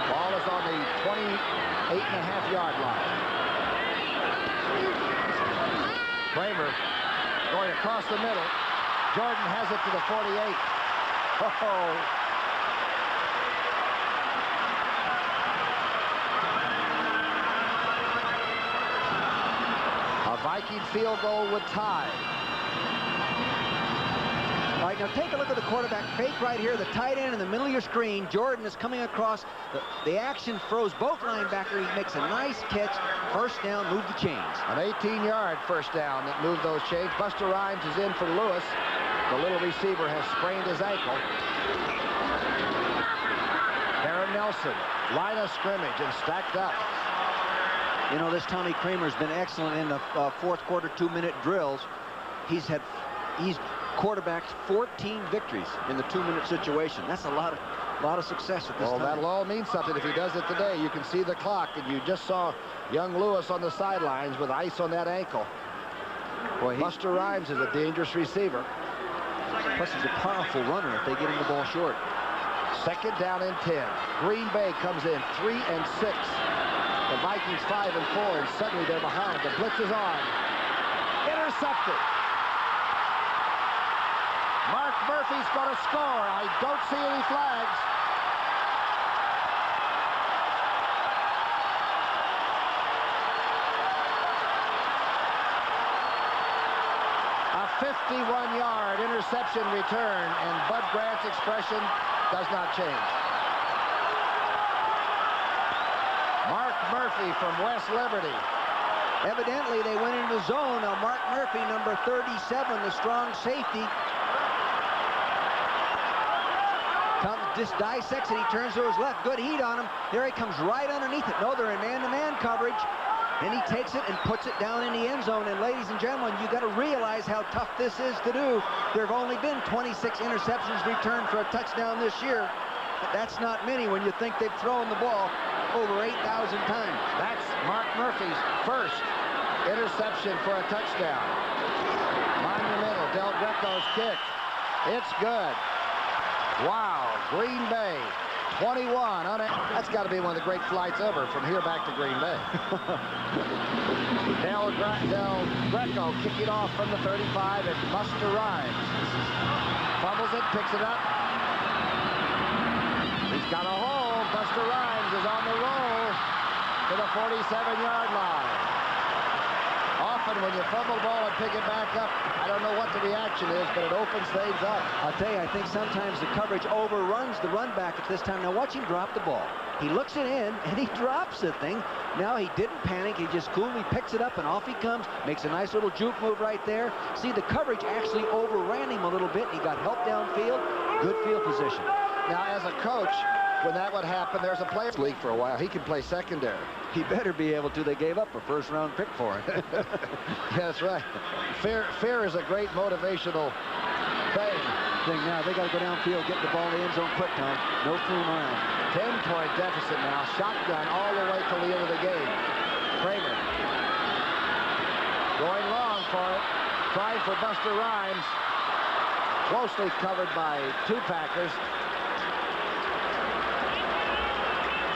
Ball is on the 28.5-yard line. Kramer going across the middle. Jordan has it to the 48. A Viking field goal would tie. All right, now take a look at the quarterback fake right here, the tight end in the middle of your screen. Jordan is coming across. The action throws both linebackers. He makes a nice catch. First down, move the chains. An 18-yard first down that moved those chains. Buster Rhymes is in for Lewis. The little receiver has sprained his ankle. Aaron Nelson, line of scrimmage and stacked up. You know, this Tommy Kramer's been excellent in the fourth quarter 2-minute drills. He's quarterbacked 14 victories in the 2-minute situation. That's a lot of success at this time. That'll all mean something if he does it today. You can see the clock, and you just saw young Lewis on the sidelines with ice on that ankle. Boy, Buster Rhymes is a dangerous receiver. Plus, he's a powerful runner if they get him the ball short. Second down and 10. Green Bay comes in 3 and 6. The Vikings 5 and 4, and suddenly they're behind. The blitz is on. Intercepted. Mark Murphy's going to score. I don't see any flags. 51-yard interception return, and Bud Grant's expression does not change. Mark Murphy from West Liberty. Evidently, they went into the zone. Now, Mark Murphy, number 37, the strong safety, just dissects it. He turns to his left. Good heat on him. There he comes right underneath it. No, they're in man-to-man coverage. And he takes it and puts it down in the end zone. And ladies and gentlemen, you got to realize how tough this is to do. There have only been 26 interceptions returned for a touchdown this year. But that's not many when you think they've thrown the ball over 8,000 times. That's Mark Murphy's first interception for a touchdown. Monumental. Del Greco's kick. It's good. Wow. Green Bay. 21. That's got to be one of the great flights ever from here back to Green Bay. Del Greco kicking off from the 35, and Buster Rhymes fumbles it, picks it up. He's got a hole. Buster Rhymes is on the roll to the 47-yard line. Often when you fumble the ball and pick it back up, I don't know what the reaction is, but it opens things up. I'll tell you, I think sometimes the coverage overruns the run back at this time. Now watch him drop the ball. He looks it in, and he drops the thing. Now he didn't panic. He just coolly picks it up, and off he comes. Makes a nice little juke move right there. See, the coverage actually overran him a little bit, and he got help downfield. Good field position. Now, as a coach, when that would happen, there's a players league for a while. He can play secondary. He better be able to. They gave up a first-round pick for him. Yeah, that's right. Fear is a great motivational thing. Now they got to go downfield, get the ball in the end zone quick, Tom. No fooling around. 10-point deficit now. Shotgun all the way till the end of the game. Kramer going long for it. Trying for Buster Rhymes. Closely covered by two Packers.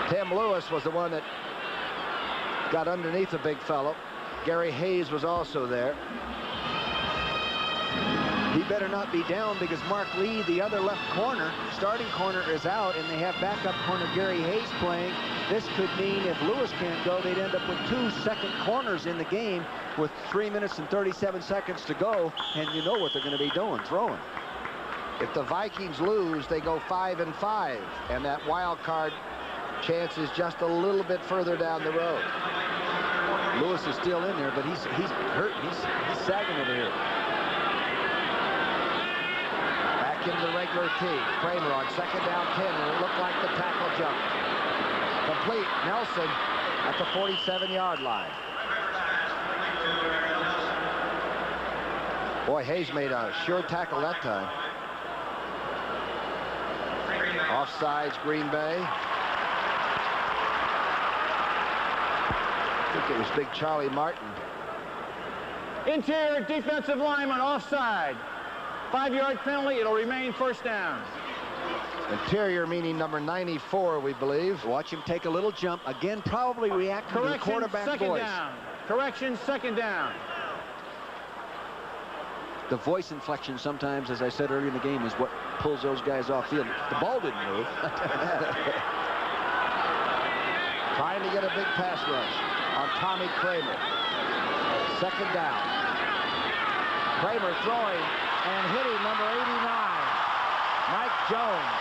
Tim Lewis was the one that got underneath the big fellow. Gary Hayes was also there. He better not be down because Mark Lee, the other left corner, starting corner, is out, and they have backup corner Gary Hayes playing. This could mean if Lewis can't go, they'd end up with 2 second corners in the game with 3 minutes and 37 seconds to go, and you know what they're going to be doing, throwing. If the Vikings lose, they go 5-5, and that wild card chance is just a little bit further down the road. Lewis is still in there, but he's hurt. He's sagging over here. Back into the regular team. Kramer on second down 10, and it looked like the tackle jump. Complete. Nelson at the 47-yard line. Boy, Hayes made a sure tackle that time. Offsides, Green Bay. I think it was big Charlie Martin. Interior defensive lineman offside. 5-yard penalty. It'll remain first down. Interior meaning number 94, we believe. Watch him take a little jump. Again, probably reacting to the quarterback second voice. Down. Correction, second down. The voice inflection sometimes, as I said earlier in the game, is what pulls those guys off field. The ball didn't move. Trying to get a big pass rush on Tommy Kramer. Second down. Kramer throwing and hitting number 89, Mike Jones.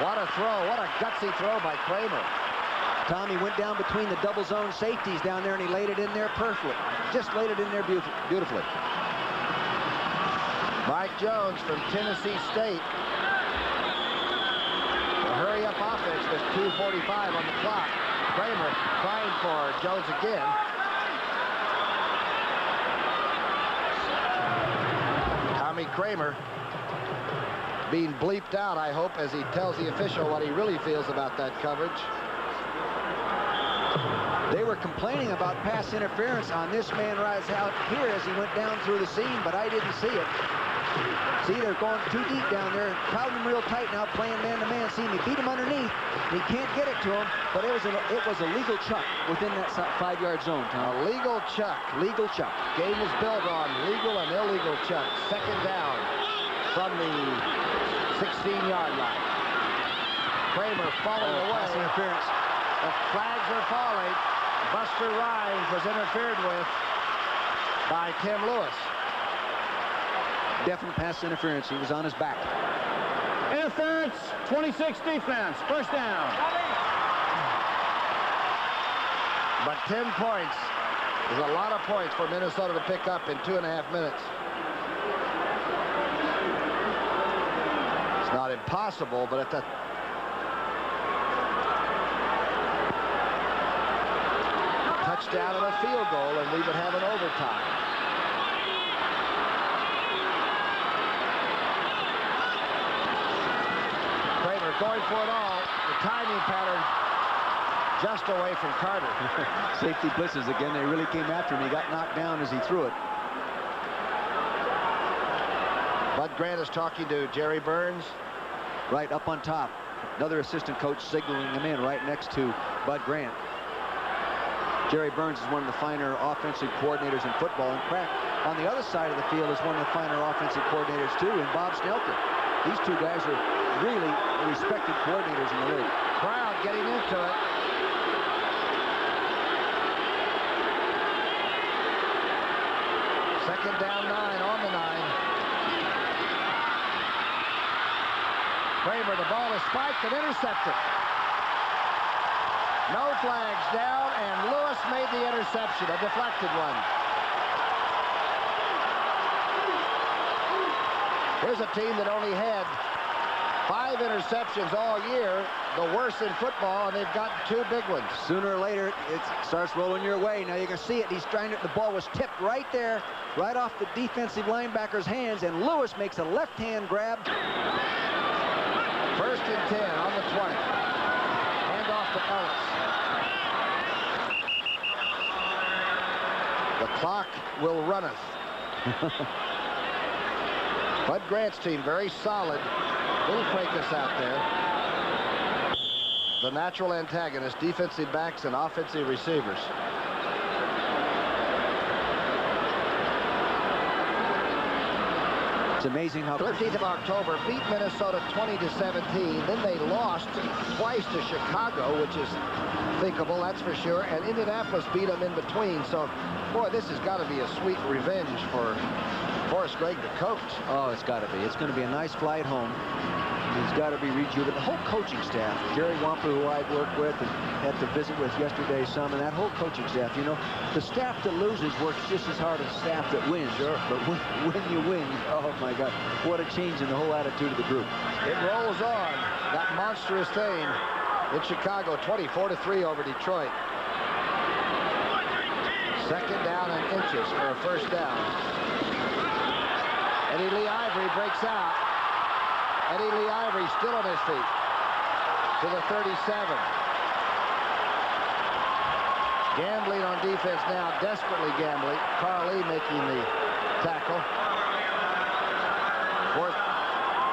What a throw. What a gutsy throw by Kramer. Tommy went down between the double zone safeties down there, and he laid it in there perfectly. Just laid it in there beautifully. Mike Jones from Tennessee State. A hurry-up offense with 2:45 on the clock. Kramer trying for Jones again. Tommy Kramer being bleeped out, I hope, as he tells the official what he really feels about that coverage. They were complaining about pass interference on this man right out here as he went down through the seam, but I didn't see it. See, they're going too deep down there, crowding him real tight now, playing man-to-man. See, he beat him underneath. He can't get it to him, but it was a legal chuck within that 5-yard zone, Tom. A legal chuck. Legal chuck. Game is built on legal and illegal chuck. Second down from the 16-yard line. Kramer falling away. Pass interference. The flags are falling. Buster Rhymes was interfered with. by Tim Lewis. Definite pass interference. He was on his back. Interference, 26 defense, first down. But 10 points is a lot of points for Minnesota to pick up in 2.5 minutes. It's not impossible, but at the touchdown and a field goal, and we would have an overtime. Kramer going for it all. The timing pattern just away from Carter. Safety blitzes again. They really came after him. He got knocked down as he threw it. Bud Grant is talking to Jerry Burns. Right up on top. Another assistant coach signaling him in right next to Bud Grant. Jerry Burns is one of the finer offensive coordinators in football. And Pratt, on the other side of the field, is one of the finer offensive coordinators, too, in Bob Snelker. These two guys are really respected coordinators in the league. Crowd getting into it. Second down 9 on the 9. Kramer, the ball is spiked and intercepted. No flags down, and Lewis made the interception, a deflected one. Here's a team that only had 5 interceptions all year, the worst in football, and they've got 2 big ones. Sooner or later, it starts rolling your way. Now you can see it. He's trying to, the ball was tipped right there, right off the defensive linebacker's hands, and Lewis makes a left-hand grab. First and 10 on the 20. Hand off to Ellis. The clock will runneth. Bud Grant's team, very solid. Little fracas out there. The natural antagonist, defensive backs and offensive receivers. It's amazing how 13th of October beat Minnesota 20-17. Then they lost twice to Chicago, which is thinkable, that's for sure. And Indianapolis beat them in between. So, boy, this has got to be a sweet revenge for Forrest Gregg, the coach. Oh, it's got to be. It's going to be a nice flight home. He's got to be rejuvenated. The whole coaching staff, Jerry Wampa, who I worked with and had to visit with yesterday some, and that whole coaching staff, you know, the staff that loses works just as hard as the staff that wins. Sure. But when you win, oh my God, what a change in the whole attitude of the group. It rolls on. That monstrous thing in Chicago, 24-3 over Detroit. Second down and inches for a first down. Eddie Lee Ivory breaks out. Eddie Lee Ivory still on his feet to the 37. Gambling on defense now, desperately gambling. Carl Lee making the tackle.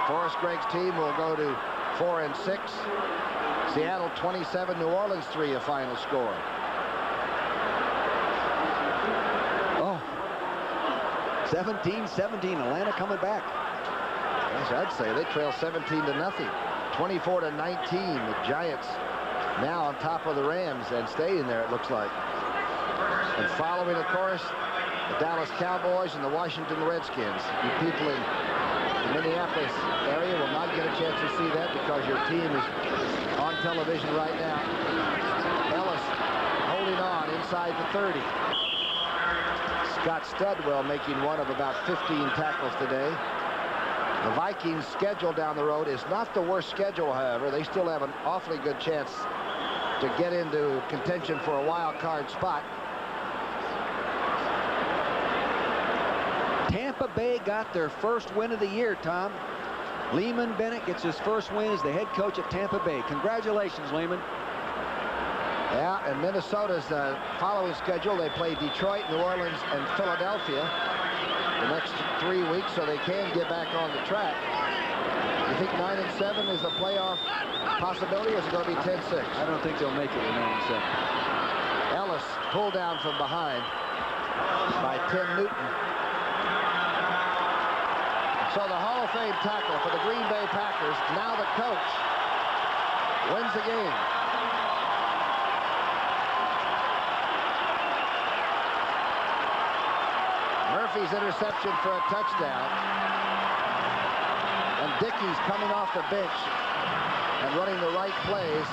Forrest Gregg's team will go to 4-6. Seattle 27, New Orleans 3, a final score. Oh, 17-17, Atlanta coming back. I'd say they trail 17-0, 24-19. The Giants now on top of the Rams and staying there, it looks like. And following, of course, the Dallas Cowboys and the Washington Redskins. You people in the Minneapolis area will not get a chance to see that because your team is on television right now. Ellis holding on inside the 30. Scott Studwell making one of about 15 tackles today. The Vikings' schedule down the road is not the worst schedule, however. They still have an awfully good chance to get into contention for a wild card spot. Tampa Bay got their first win of the year, Tom. Lehman Bennett gets his first win as the head coach at Tampa Bay. Congratulations, Lehman. Yeah, and Minnesota's following schedule, they play Detroit, New Orleans, and Philadelphia the next 3 weeks, so they can get back on the track. You think 9-7 is a playoff possibility, or is it going to be 10-6? I don't think they'll make it with 9-7. Ellis pulled down from behind by Tim Newton. So the Hall of Fame tackle for the Green Bay Packers, now the coach, wins the game. Murphy's interception for a touchdown. And Dickey's coming off the bench and running the right plays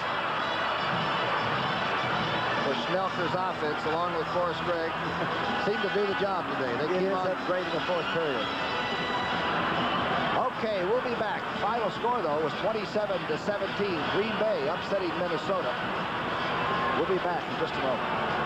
for Schnelker's offense, along with Forrest Gregg. Seemed to do the job today. They came on great in the fourth period. Okay, we'll be back. Final score, though, was 27-17. Green Bay upsetting Minnesota. We'll be back in just a moment.